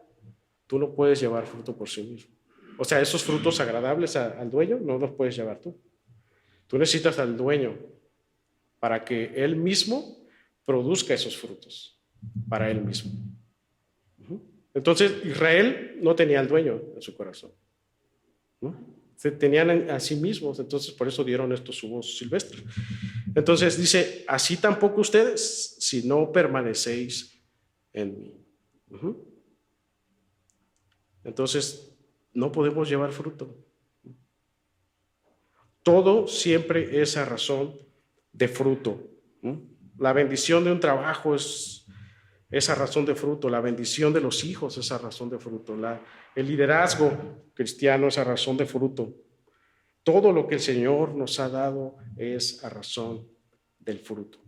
tú no puedes llevar fruto por sí mismo. O sea, esos frutos agradables al dueño no los puedes llevar tú. Tú necesitas al dueño para que él mismo produzca esos frutos para él mismo. Entonces, Israel no tenía al dueño en su corazón, ¿no? Se tenían a sí mismos, entonces por eso dieron estos uvos silvestres. Entonces dice, así tampoco ustedes, si no permanecéis en mí. Entonces, no podemos llevar fruto. Todo siempre es a razón de fruto. La bendición de un trabajo es esa razón de fruto, la bendición de los hijos es esa razón de fruto, el liderazgo cristiano es a razón de fruto. Todo lo que el Señor nos ha dado es a razón del fruto.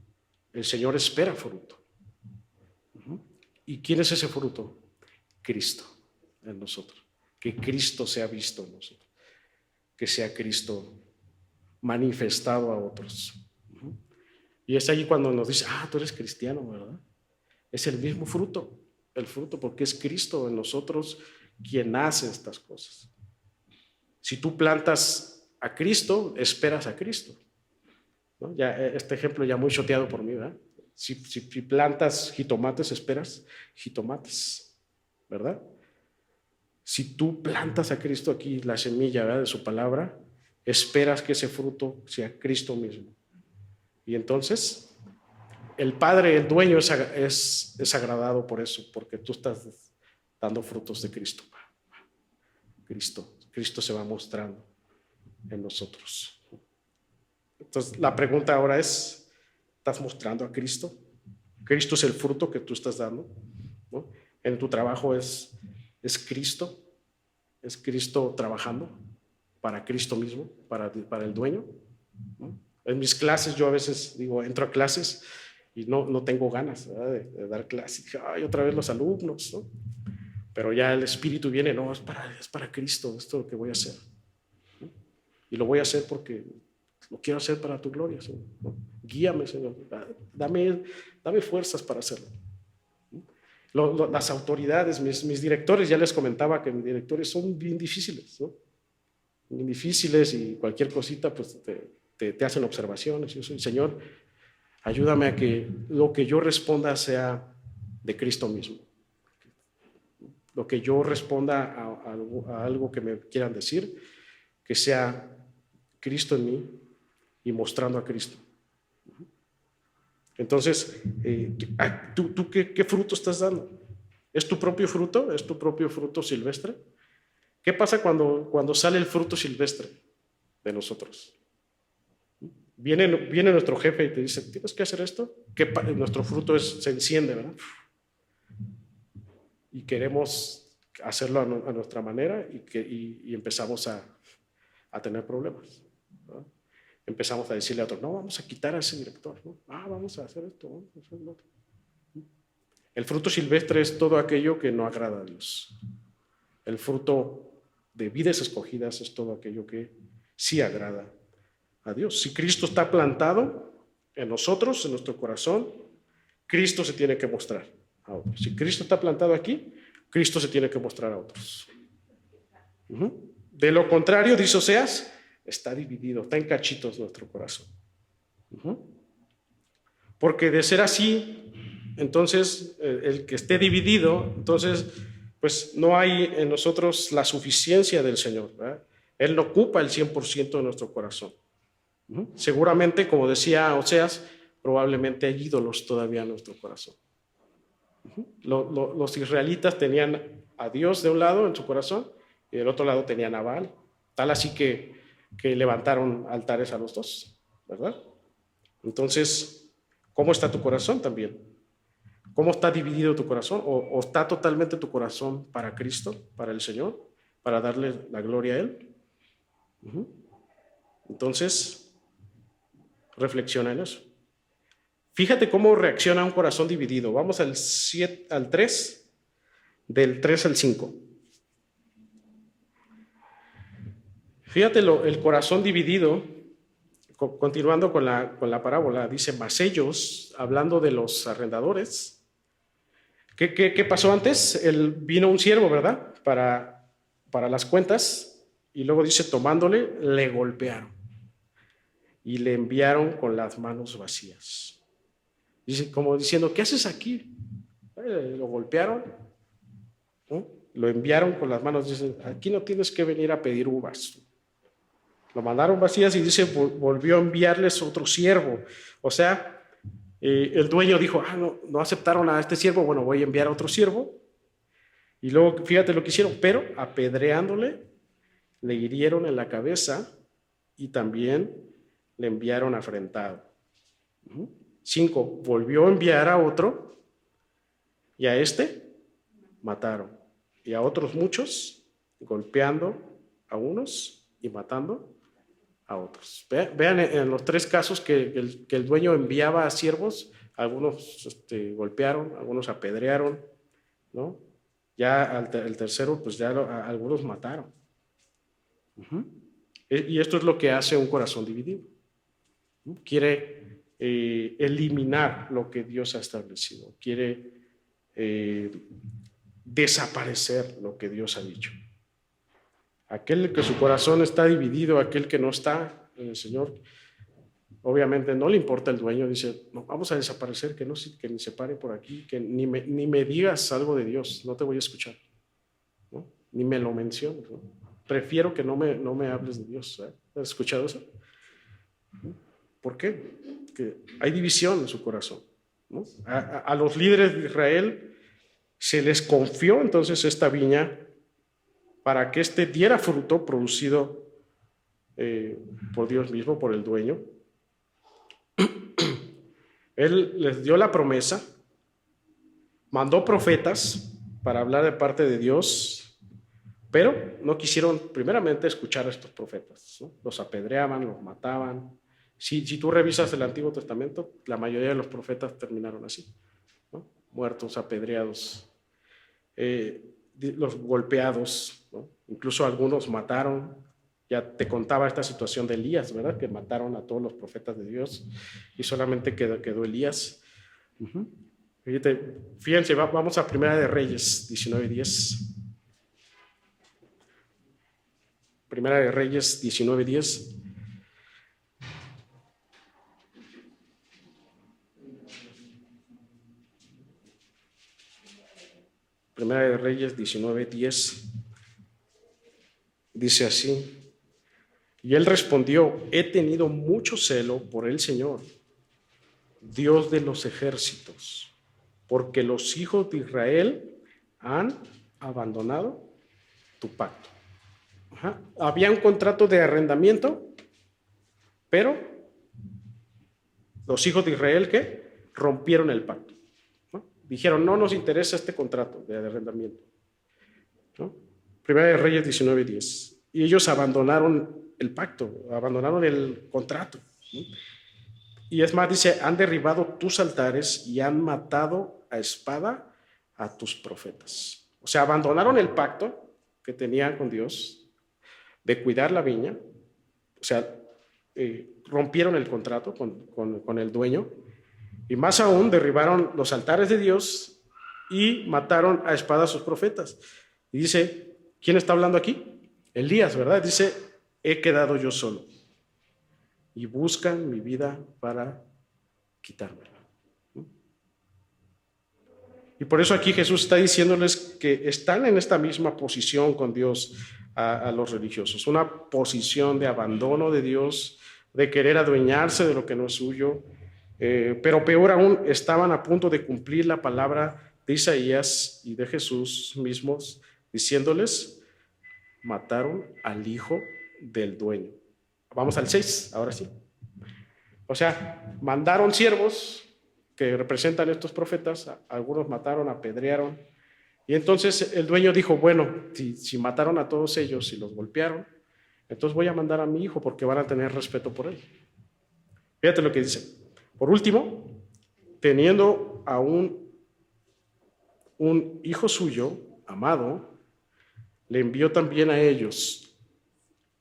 El Señor espera fruto. ¿Y quién es ese fruto? Cristo en nosotros. Que Cristo sea visto en nosotros. Que sea Cristo manifestado a otros. Y es allí cuando nos dice, tú eres cristiano, ¿verdad? Es el mismo fruto, porque es Cristo en nosotros quien hace estas cosas. Si tú plantas a Cristo, esperas a Cristo, ¿no? Ya, este ejemplo ya muy choteado por mí, ¿verdad? Si plantas jitomates, esperas jitomates, ¿verdad? Si tú plantas a Cristo aquí, la semilla, ¿verdad?, de su palabra, esperas que ese fruto sea Cristo mismo. Y entonces el Padre, el dueño, es agradado por eso, porque tú estás dando frutos de Cristo. Cristo se va mostrando en nosotros. Entonces la pregunta ahora es, ¿estás mostrando a Cristo? Cristo es el fruto que tú estás dando, ¿no? En tu trabajo es Cristo. Es Cristo trabajando para Cristo mismo, para el dueño, ¿no? En mis clases yo a veces digo, entro a clases y no tengo ganas, ¿verdad?, de dar clases. Dije, ay, otra vez los alumnos, ¿no? Pero ya el Espíritu viene, no, es para Cristo, esto es lo que voy a hacer, ¿no? Y lo voy a hacer porque lo quiero hacer para tu gloria, Señor, ¿no? Guíame, Señor, dame fuerzas para hacerlo. Las autoridades, mis directores, ya les comentaba que mis directores son bien difíciles, ¿no? Bien difíciles, y cualquier cosita pues te hacen observaciones. Yo soy, Señor, ayúdame a que lo que yo responda sea de Cristo mismo. Lo que yo responda a algo que me quieran decir, que sea Cristo en mí y mostrando a Cristo. Entonces, ¿tú qué fruto estás dando? ¿Es tu propio fruto? ¿Es tu propio fruto silvestre? ¿Qué pasa cuando sale el fruto silvestre de nosotros? Viene nuestro jefe y te dice, ¿tienes que hacer esto? Nuestro fruto se enciende, ¿verdad? Y queremos hacerlo a nuestra manera y empezamos a tener problemas, ¿no? Empezamos a decirle a otros, no, vamos a quitar a ese director, ¿no? Vamos a hacer esto, vamos a hacer lo otro. El fruto silvestre es todo aquello que no agrada a Dios. El fruto de vidas escogidas es todo aquello que sí agrada a Dios. Si Cristo está plantado en nosotros, en nuestro corazón, Cristo se tiene que mostrar a otros. Si Cristo está plantado aquí, Cristo se tiene que mostrar a otros. De lo contrario, dice Oseas, está dividido, está en cachitos nuestro corazón. Porque de ser así, entonces el que esté dividido, entonces pues no hay en nosotros la suficiencia del Señor, ¿verdad? Él no ocupa el 100% de nuestro corazón. Seguramente, como decía Oseas, probablemente hay ídolos todavía en nuestro corazón. Los israelitas tenían a Dios de un lado en su corazón y del otro lado tenían a Baal, tal así que levantaron altares a los dos, ¿verdad? Entonces, ¿cómo está tu corazón también? ¿Cómo está dividido tu corazón? ¿O está totalmente tu corazón para Cristo, para el Señor, para darle la gloria a Él? Entonces, reflexiona en eso. Fíjate cómo reacciona un corazón dividido. Vamos al 3, del 3 al 5. Fíjate el corazón dividido, continuando con la parábola, dice, mas ellos, hablando de los arrendadores, ¿qué pasó antes? Vino un siervo, ¿verdad?, para las cuentas, y luego dice, tomándole, le golpearon y le enviaron con las manos vacías. Dice, como diciendo, ¿qué haces aquí? Lo golpearon, ¿no? Lo enviaron con las manos, dice, aquí no tienes que venir a pedir uvas. Lo mandaron vacías y dice, volvió a enviarles otro siervo. O sea, el dueño dijo, no aceptaron a este siervo, bueno, voy a enviar a otro siervo. Y luego, fíjate lo que hicieron, pero apedreándole, le hirieron en la cabeza y también le enviaron afrentado. 5, volvió a enviar a otro y a este mataron. Y a otros muchos, golpeando a unos y matando a otros. Vean en los 3 casos que el dueño enviaba a siervos, algunos golpearon, algunos apedrearon, ¿no? Ya el tercero, pues ya algunos mataron. Y esto es lo que hace un corazón dividido. Quiere eliminar lo que Dios ha establecido, quiere desaparecer lo que Dios ha dicho. Aquel que su corazón está dividido, aquel que no está en el Señor, obviamente no le importa el dueño, dice, no, vamos a desaparecer, que ni se pare por aquí, que ni me digas algo de Dios, no te voy a escuchar, ¿no? Ni me lo menciones, ¿no? Prefiero que no me hables de Dios. ¿Has escuchado eso? ¿Por qué? Que hay división en su corazón, ¿no? A los líderes de Israel se les confió entonces esta viña para que éste diera fruto producido por Dios mismo, por el dueño. Él les dio la promesa, mandó profetas para hablar de parte de Dios, pero no quisieron primeramente escuchar a estos profetas, ¿no? Los apedreaban, los mataban. Si tú revisas el Antiguo Testamento, la mayoría de los profetas terminaron así, ¿no? Muertos, apedreados, los golpeados, ¿no? Incluso algunos mataron. Ya te contaba esta situación de Elías, ¿verdad? Que mataron a todos los profetas de Dios y solamente quedó Elías. Fíjense, vamos a Primera de Reyes 19:10. Primera de Reyes 19:10. Primera de Reyes 19:10. Dice así: y él respondió, he tenido mucho celo por el Señor, Dios de los ejércitos, porque los hijos de Israel han abandonado tu pacto. Había un contrato de arrendamiento, pero los hijos de Israel, ¿qué? Rompieron el pacto, ¿no? Dijeron, no nos interesa este contrato de arrendamiento, ¿no? Primera de Reyes 19:10. Y ellos abandonaron el pacto, abandonaron el contrato, ¿no? Y es más, dice, han derribado tus altares y han matado a espada a tus profetas. O sea, abandonaron el pacto que tenían con Dios de cuidar la viña, o sea, rompieron el contrato con el dueño, y más aún derribaron los altares de Dios y mataron a espada a sus profetas. Y dice, ¿quién está hablando aquí? Elías, ¿verdad? Dice, he quedado yo solo y buscan mi vida para quitármela. Y por eso aquí Jesús está diciéndoles que están en esta misma posición con Dios a los religiosos, una posición de abandono de Dios, de querer adueñarse de lo que no es suyo, pero peor aún, estaban a punto de cumplir la palabra de Isaías y de Jesús mismos, diciéndoles, mataron al hijo del dueño. Vamos al 6, ahora sí. O sea, mandaron siervos que representan estos profetas, algunos mataron, apedrearon, y entonces el dueño dijo, bueno, si mataron a todos ellos y los golpearon, entonces voy a mandar a mi hijo porque van a tener respeto por él. Fíjate lo que dice. Por último, teniendo a un hijo suyo, amado, le envió también a ellos,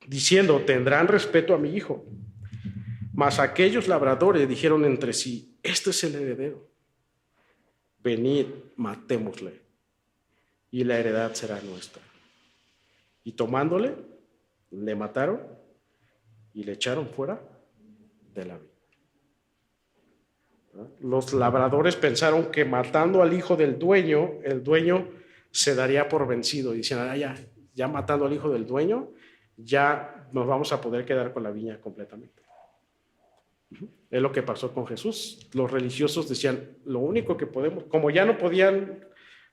diciendo, tendrán respeto a mi hijo. Mas aquellos labradores dijeron entre sí, este es el heredero, venid, matémosle, y la heredad será nuestra. Y tomándole, le mataron y le echaron fuera de la vida. Los labradores pensaron que matando al hijo del dueño, el dueño se daría por vencido. Y decían, ya matando al hijo del dueño, ya nos vamos a poder quedar con la viña completamente. Es lo que pasó con Jesús. Los religiosos decían, lo único que podemos, como ya no podían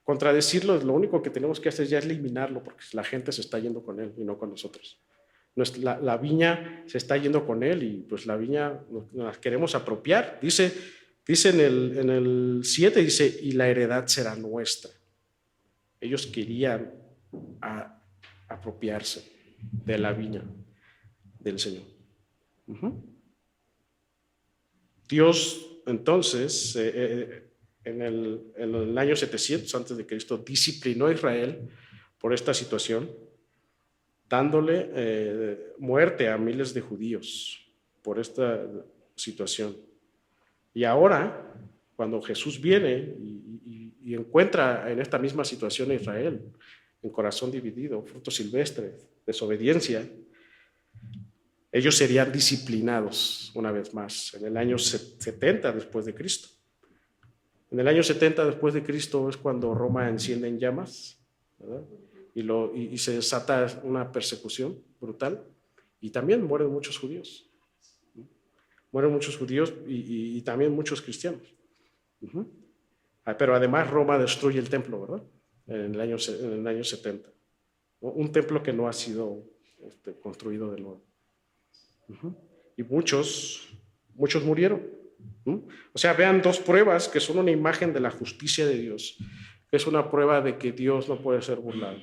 contradecirlo, lo único que tenemos que hacer ya es eliminarlo, porque la gente se está yendo con él y no con nosotros. La viña se está yendo con él y pues la viña nos la queremos apropiar. Dice en el 7, dice, y la heredad será nuestra. Ellos querían apropiarse de la viña del Señor. Dios, entonces, en el año 700 antes de Cristo, disciplinó a Israel por esta situación, dándole muerte a miles de judíos por esta situación. Y ahora, cuando Jesús viene y encuentra en esta misma situación a Israel, en corazón dividido, fruto silvestre, desobediencia, Ellos serían disciplinados una vez más en el año 70 después de Cristo. En el año 70 después de Cristo es cuando Roma enciende en llamas, ¿verdad? Y se desata una persecución brutal, y también mueren muchos judíos. Mueren muchos judíos y también muchos cristianos. Uh-huh. Pero además Roma destruye el templo, ¿verdad? En el año 70. Un templo que no ha sido construido de nuevo. Uh-huh. Y muchos murieron. O sea, vean dos pruebas que son una imagen de la justicia de Dios. Es una prueba de que Dios no puede ser burlado.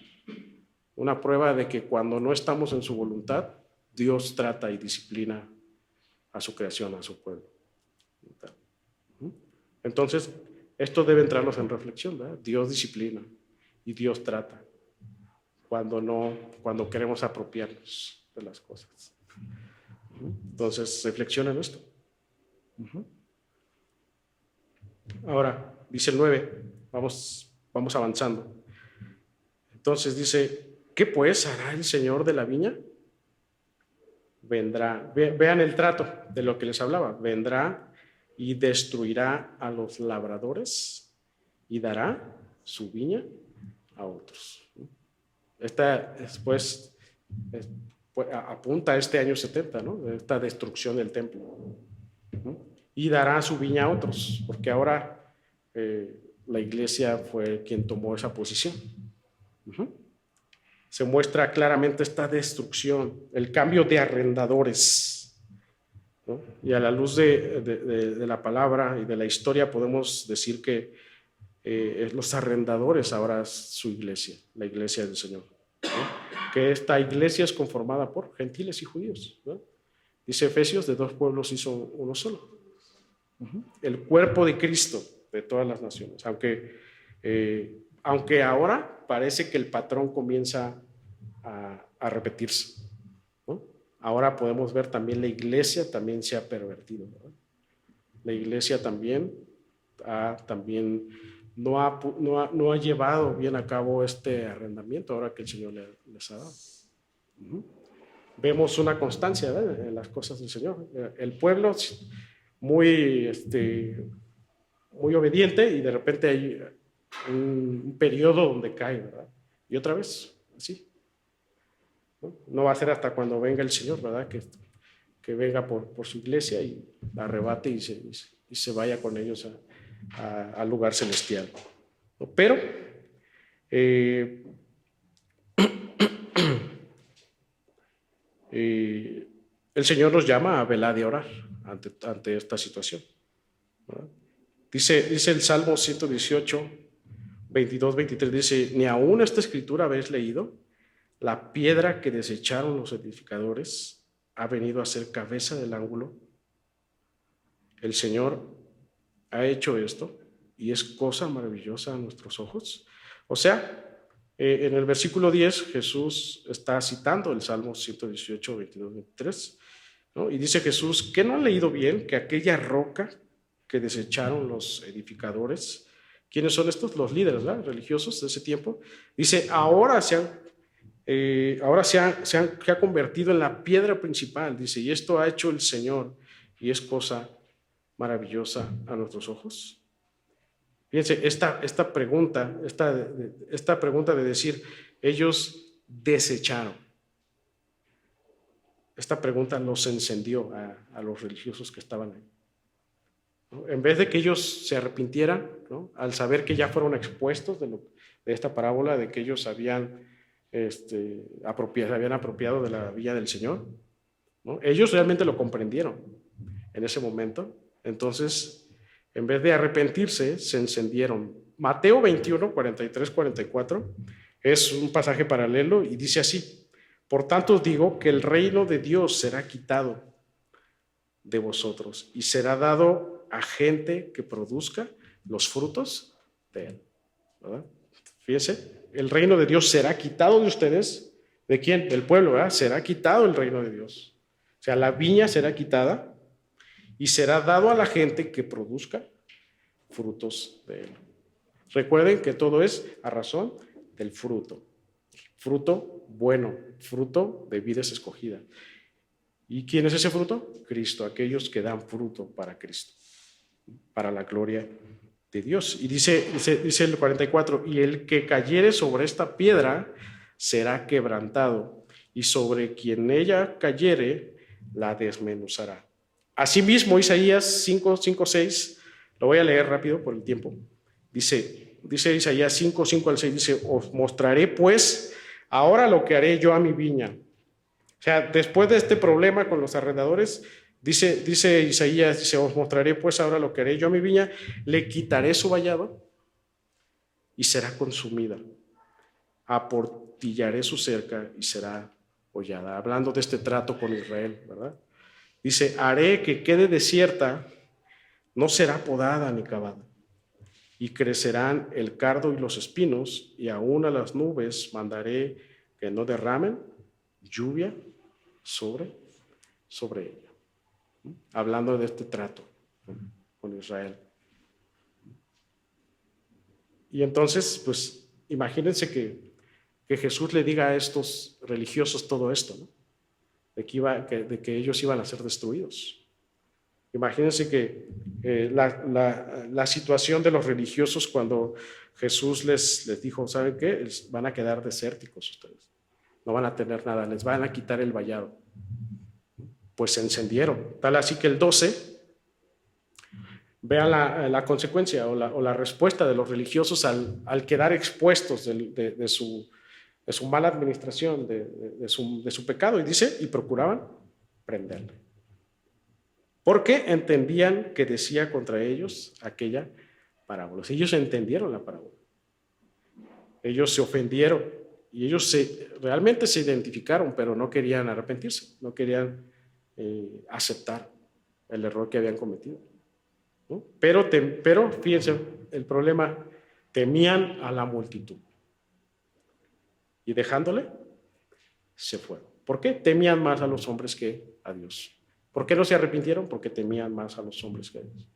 Una prueba de que cuando no estamos en su voluntad, Dios trata y disciplina a su creación, a su pueblo. Entonces, esto debe entrarnos en reflexión, ¿verdad? Dios disciplina y Dios trata cuando queremos apropiarnos de las cosas. Entonces, reflexiona en esto. Ahora, dice el 9, vamos avanzando. Entonces dice, ¿qué pues hará el Señor de la viña? Vendrá, vean el trato de lo que les hablaba, vendrá y destruirá a los labradores y dará su viña a otros. Esta después apunta a este año 70, ¿no? Esta destrucción del templo. Y dará su viña a otros, porque ahora la iglesia fue quien tomó esa posición. Se muestra claramente esta destrucción, el cambio de arrendadores, ¿no? Y a la luz de la palabra y de la historia podemos decir que los arrendadores ahora es su iglesia, la iglesia del Señor, ¿no? Que esta iglesia es conformada por gentiles y judíos, ¿no? Dice Efesios, de dos pueblos hizo uno solo. El cuerpo de Cristo de todas las naciones, aunque ahora parece que el patrón comienza a repetirse, ¿no? Ahora podemos ver también la iglesia también se ha pervertido, ¿verdad? La iglesia también no ha llevado bien a cabo este arrendamiento ahora que el Señor les ha dado. Vemos una constancia, ¿verdad?, en las cosas del Señor. El pueblo muy obediente, y de repente hay un periodo donde cae, ¿verdad? Y otra vez, así. No va a ser hasta cuando venga el Señor, ¿verdad? Que venga por su iglesia y la arrebate y se vaya con ellos al lugar celestial. Pero el Señor nos llama a velar y orar ante esta situación, ¿verdad? Dice el Salmo 118, 22, 23, dice, ni aún esta escritura habéis leído, la piedra que desecharon los edificadores ha venido a ser cabeza del ángulo. El Señor ha hecho esto y es cosa maravillosa a nuestros ojos. O sea, en el versículo 10 Jesús está citando el Salmo 118, 22, 23, ¿no? Y dice Jesús, ¿qué no han leído bien que aquella roca que desecharon los edificadores? ¿Quiénes son estos? Los líderes, ¿verdad?, religiosos de ese tiempo. Dice, ahora se ha convertido en la piedra principal, dice, y esto ha hecho el Señor y es cosa maravillosa a nuestros ojos. Fíjense, esta pregunta de decir, ellos desecharon. Esta pregunta los encendió a los religiosos que estaban ahí, ¿no? En vez de que ellos se arrepintieran, ¿no?, al saber que ya fueron expuestos de esta parábola, de que ellos habían apropiado de la viña del Señor, ¿no? Ellos realmente lo comprendieron en ese momento. Entonces, en vez de arrepentirse, se encendieron. Mateo 21, 43, 44 es un pasaje paralelo y dice así: por tanto os digo que el reino de Dios será quitado de vosotros y será dado a gente que produzca los frutos de él, ¿verdad? Fíjense, el reino de Dios será quitado de ustedes. ¿De quién? Del pueblo, ¿verdad? Será quitado el reino de Dios. O sea, la viña será quitada y será dado a la gente que produzca frutos de él. Recuerden que todo es a razón del fruto. Fruto bueno, fruto de vides escogidas. ¿Y quién es ese fruto? Cristo, aquellos que dan fruto para Cristo, para la gloria de Dios. Y dice el 44, y el que cayere sobre esta piedra será quebrantado, y sobre quien ella cayere la desmenuzará. Asimismo, Isaías 5, 6, lo voy a leer rápido por el tiempo. Dice Isaías 5, 5 al 6, dice, os mostraré pues ahora lo que haré yo a mi viña. O sea, después de este problema con los arrendadores, dice Isaías, os mostraré pues ahora lo que haré yo a mi viña, le quitaré su vallado y será consumida, aportillaré su cerca y será hollada. Hablando de este trato con Israel, ¿verdad? Dice, haré que quede desierta, no será podada ni cavada, y crecerán el cardo y los espinos, y aún a las nubes mandaré que no derramen lluvia sobre ella. Hablando de este trato con Israel. Y entonces, pues, imagínense que Jesús le diga a estos religiosos todo esto, ¿no? De que ellos iban a ser destruidos. Imagínense que la situación de los religiosos cuando Jesús les dijo, ¿saben qué? Van a quedar desérticos ustedes. No van a tener nada, les van a quitar el vallado. Pues se encendieron. Tal así que el 12, vean la consecuencia o la respuesta de los religiosos al quedar expuestos de su mala administración, de su pecado. Y dice, y procuraban prenderle. Porque entendían que decía contra ellos aquella parábola. Ellos entendieron la parábola. Ellos se ofendieron y ellos realmente se identificaron, pero no querían arrepentirse, no querían aceptar el error que habían cometido, ¿no? Pero fíjense, el problema, temían a la multitud y dejándole, se fueron. ¿Por qué? Temían más a los hombres que a Dios. ¿Por qué no se arrepintieron? Porque temían más a los hombres que a Dios,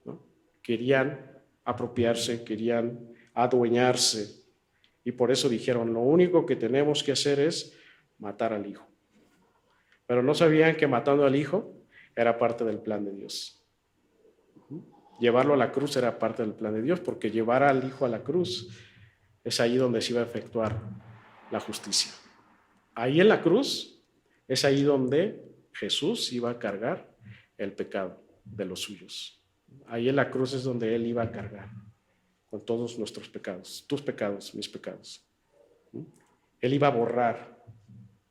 ¿no? Querían apropiarse, querían adueñarse, y por eso dijeron, lo único que tenemos que hacer es matar al Hijo. Pero no sabían que matando al Hijo era parte del plan de Dios. Llevarlo a la cruz era parte del plan de Dios, porque llevar al Hijo a la cruz es ahí donde se iba a efectuar la justicia. Ahí en la cruz es ahí donde Jesús iba a cargar el pecado de los suyos. Ahí en la cruz es donde Él iba a cargar con todos nuestros pecados, tus pecados, mis pecados. Él iba a borrar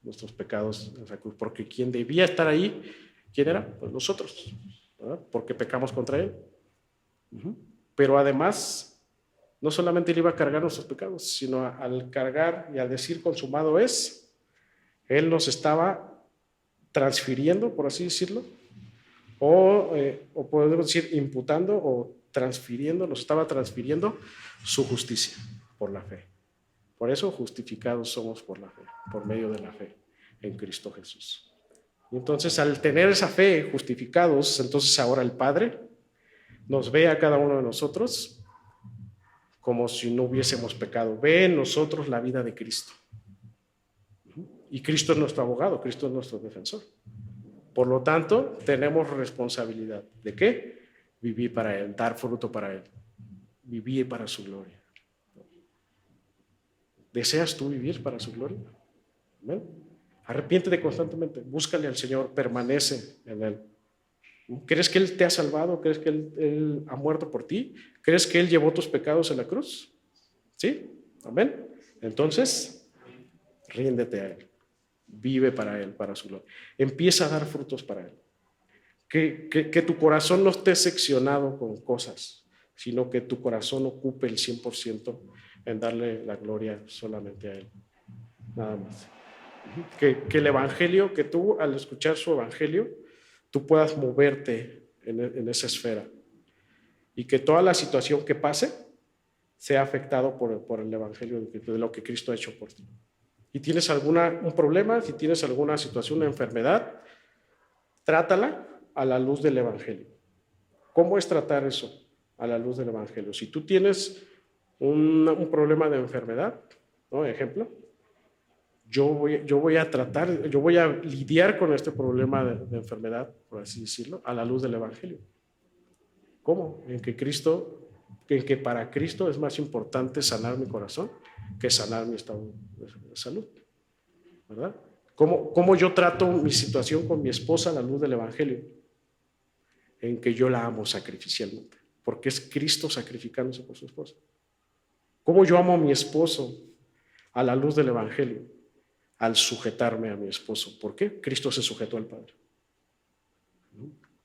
nuestros pecados en esa cruz, porque quien debía estar ahí, ¿quién era? Pues nosotros, ¿verdad? Porque pecamos contra Él. Pero además, no solamente Él iba a cargar nuestros pecados, sino al cargar y al decir consumado es, Él nos estaba transfiriendo, por así decirlo, o podemos decir imputando o transfiriendo, nos estaba transfiriendo su justicia por la fe. Por eso justificados somos por la fe, por medio de la fe en Cristo Jesús. Y entonces al tener esa fe, justificados, entonces ahora el Padre nos ve a cada uno de nosotros como si no hubiésemos pecado. Ve en nosotros la vida de Cristo. Y Cristo es nuestro abogado, Cristo es nuestro defensor. Por lo tanto, tenemos responsabilidad. ¿De qué? Vivir para Él, dar fruto para Él, vivir para su gloria. ¿Deseas tú vivir para su gloria? ¿Amén? Arrepiéntete constantemente, búscale al Señor, permanece en Él. ¿Crees que Él te ha salvado? ¿Crees que Él ha muerto por ti? ¿Crees que Él llevó tus pecados en la cruz? ¿Sí? ¿Amén? Entonces, ríndete a Él. Vive para Él, para su gloria. Empieza a dar frutos para Él. Que tu corazón no esté seccionado con cosas, sino que tu corazón ocupe el 100% en darle la gloria solamente a Él. Nada más. Que el Evangelio, que tú al escuchar su Evangelio, tú puedas moverte en esa esfera. Y que toda la situación que pase sea afectado por el Evangelio de lo que Cristo ha hecho por ti. Y tienes un problema, si tienes alguna situación, una enfermedad, trátala a la luz del Evangelio. ¿Cómo es tratar eso a la luz del Evangelio? Si tú tienes un problema de enfermedad, ¿no? Ejemplo, yo voy a lidiar con este problema de enfermedad, por así decirlo, a la luz del Evangelio. ¿Cómo? En que para Cristo es más importante sanar mi corazón que sanar mi estado de salud, ¿verdad? ¿Cómo yo trato mi situación con mi esposa a la luz del Evangelio? En que yo la amo sacrificialmente, porque es Cristo sacrificándose por su esposa. ¿Cómo yo amo a mi esposo a la luz del Evangelio? Al sujetarme a mi esposo. ¿Por qué? Cristo se sujetó al Padre.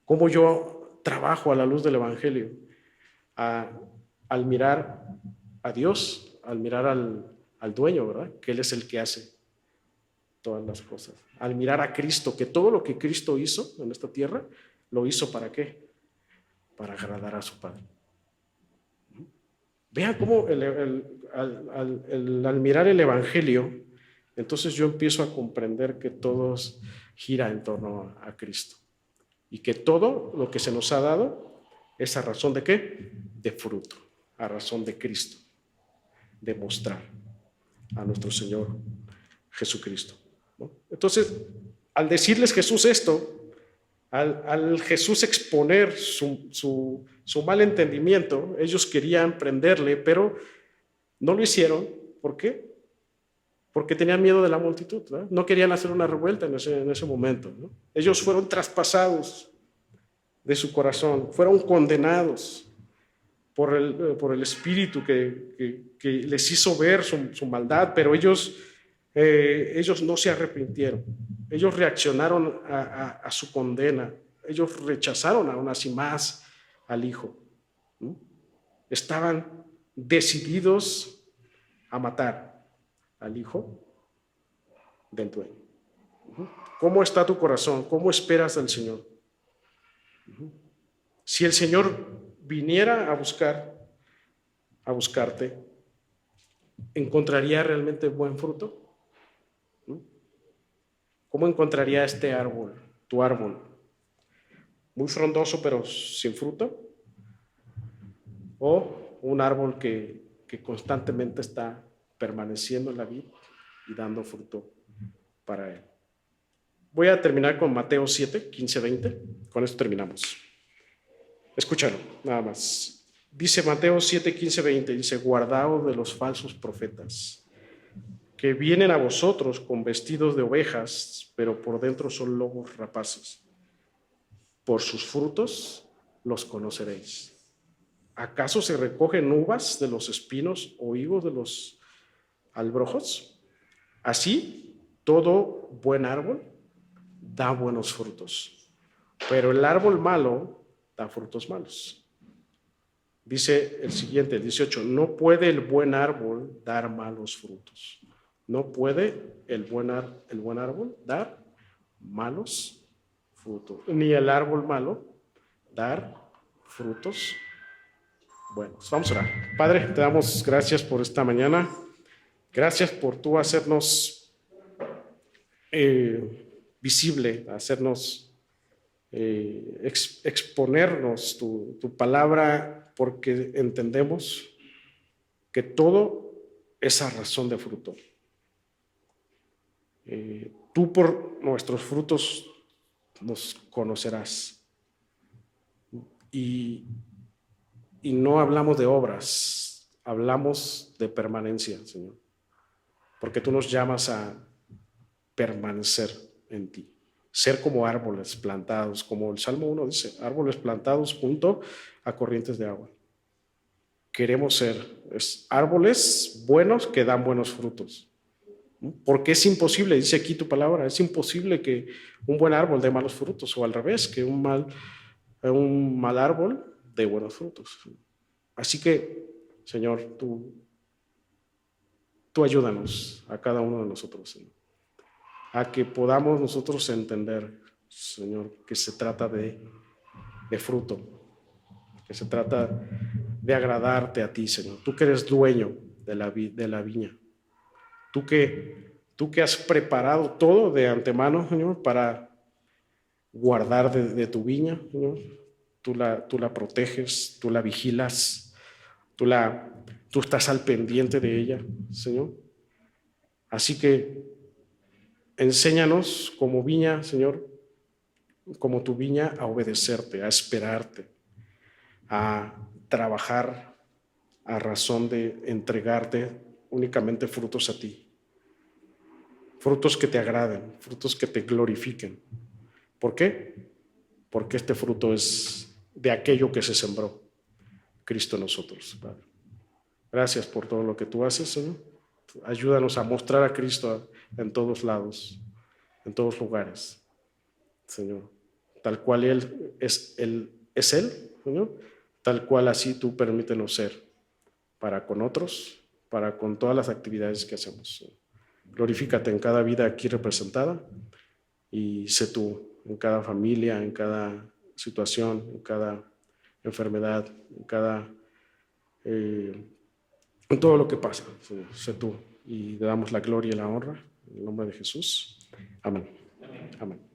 ¿Cómo yo trabajo a la luz del Evangelio? Al mirar a Dios, al mirar al dueño, ¿verdad? Que Él es el que hace todas las cosas. Al mirar a Cristo, que todo lo que Cristo hizo en esta tierra, lo hizo ¿para qué? Para agradar a su Padre. Vean cómo al mirar el Evangelio, entonces yo empiezo a comprender que todo gira en torno a Cristo y que todo lo que se nos ha dado es a razón de ¿qué? De fruto, a razón de Cristo, de mostrar a nuestro Señor Jesucristo, ¿no? Entonces, al decirles Jesús esto, al Jesús exponer su mal entendimiento, ellos querían prenderle, pero no lo hicieron. ¿Por qué? Porque tenían miedo de la multitud, ¿no? No querían hacer una revuelta en ese momento, ¿no? Ellos fueron traspasados de su corazón, fueron condenados por el Espíritu que les hizo ver su maldad, pero ellos no se arrepintieron. Ellos reaccionaron a su condena. Ellos rechazaron aún así más al Hijo, ¿no? Estaban decididos a matar al Hijo del dueño. ¿Cómo está tu corazón? ¿Cómo esperas al Señor? Si el Señor viniera a buscarte, ¿encontraría realmente buen fruto? ¿Cómo encontraría este árbol, tu árbol? ¿Muy frondoso pero sin fruto? ¿O un árbol que constantemente está permaneciendo en la vid y dando fruto para Él? Voy a terminar con Mateo 7, 15, 20. Con esto terminamos. Escúchalo, nada más. Dice Mateo 7, 15, 20, dice: guardaos de los falsos profetas, que vienen a vosotros con vestidos de ovejas, pero por dentro son lobos rapaces. Por sus frutos los conoceréis. ¿Acaso se recogen uvas de los espinos o higos de los albrojos? Así, todo buen árbol da buenos frutos, pero el árbol malo da frutos malos. Dice el siguiente, el 18, no puede el buen árbol dar malos frutos. No puede el buen árbol dar malos frutos, ni el árbol malo dar frutos buenos. Vamos a orar. Padre, te damos gracias por esta mañana. Gracias por tú hacernos visible, hacernos exponernos tu palabra, porque entendemos que todo es a razón de fruto. Tú por nuestros frutos nos conocerás. Y no hablamos de obras, hablamos de permanencia, Señor, porque tú nos llamas a permanecer en ti, ser como árboles plantados, como el Salmo 1 dice, árboles plantados junto a corrientes de agua. Queremos ser árboles buenos que dan buenos frutos, porque es imposible, dice aquí tu palabra, es imposible que un buen árbol dé malos frutos, o al revés, que un mal árbol dé buenos frutos. Así que, Señor, tú ayúdanos a cada uno de nosotros, Señor, a que podamos nosotros entender, Señor, que se trata de fruto, que se trata de agradarte a ti, Señor. Tú que eres dueño de la viña, tú que has preparado todo de antemano, Señor, para guardar de tu viña, Señor. Tú la proteges, tú la vigilas, tú estás al pendiente de ella, Señor. Así que Enséñanos como viña, Señor, como tu viña, a obedecerte, a esperarte, a trabajar a razón de entregarte únicamente frutos a ti, frutos que te agraden, frutos que te glorifiquen. ¿Por qué? Porque este fruto es de aquello que se sembró, Cristo en nosotros, Padre. Gracias por todo lo que tú haces, Señor. Ayúdanos a mostrar a Cristo en todos lados, en todos lugares, Señor. Tal cual Él, Señor, tal cual así tú permítenos ser para con otros, para con todas las actividades que hacemos. Glorifícate en cada vida aquí representada y sé tú en cada familia, en cada situación, en cada enfermedad, en todo lo que pasa. Sé tú y le damos la gloria y la honra en el nombre de Jesús. Amén. Amén.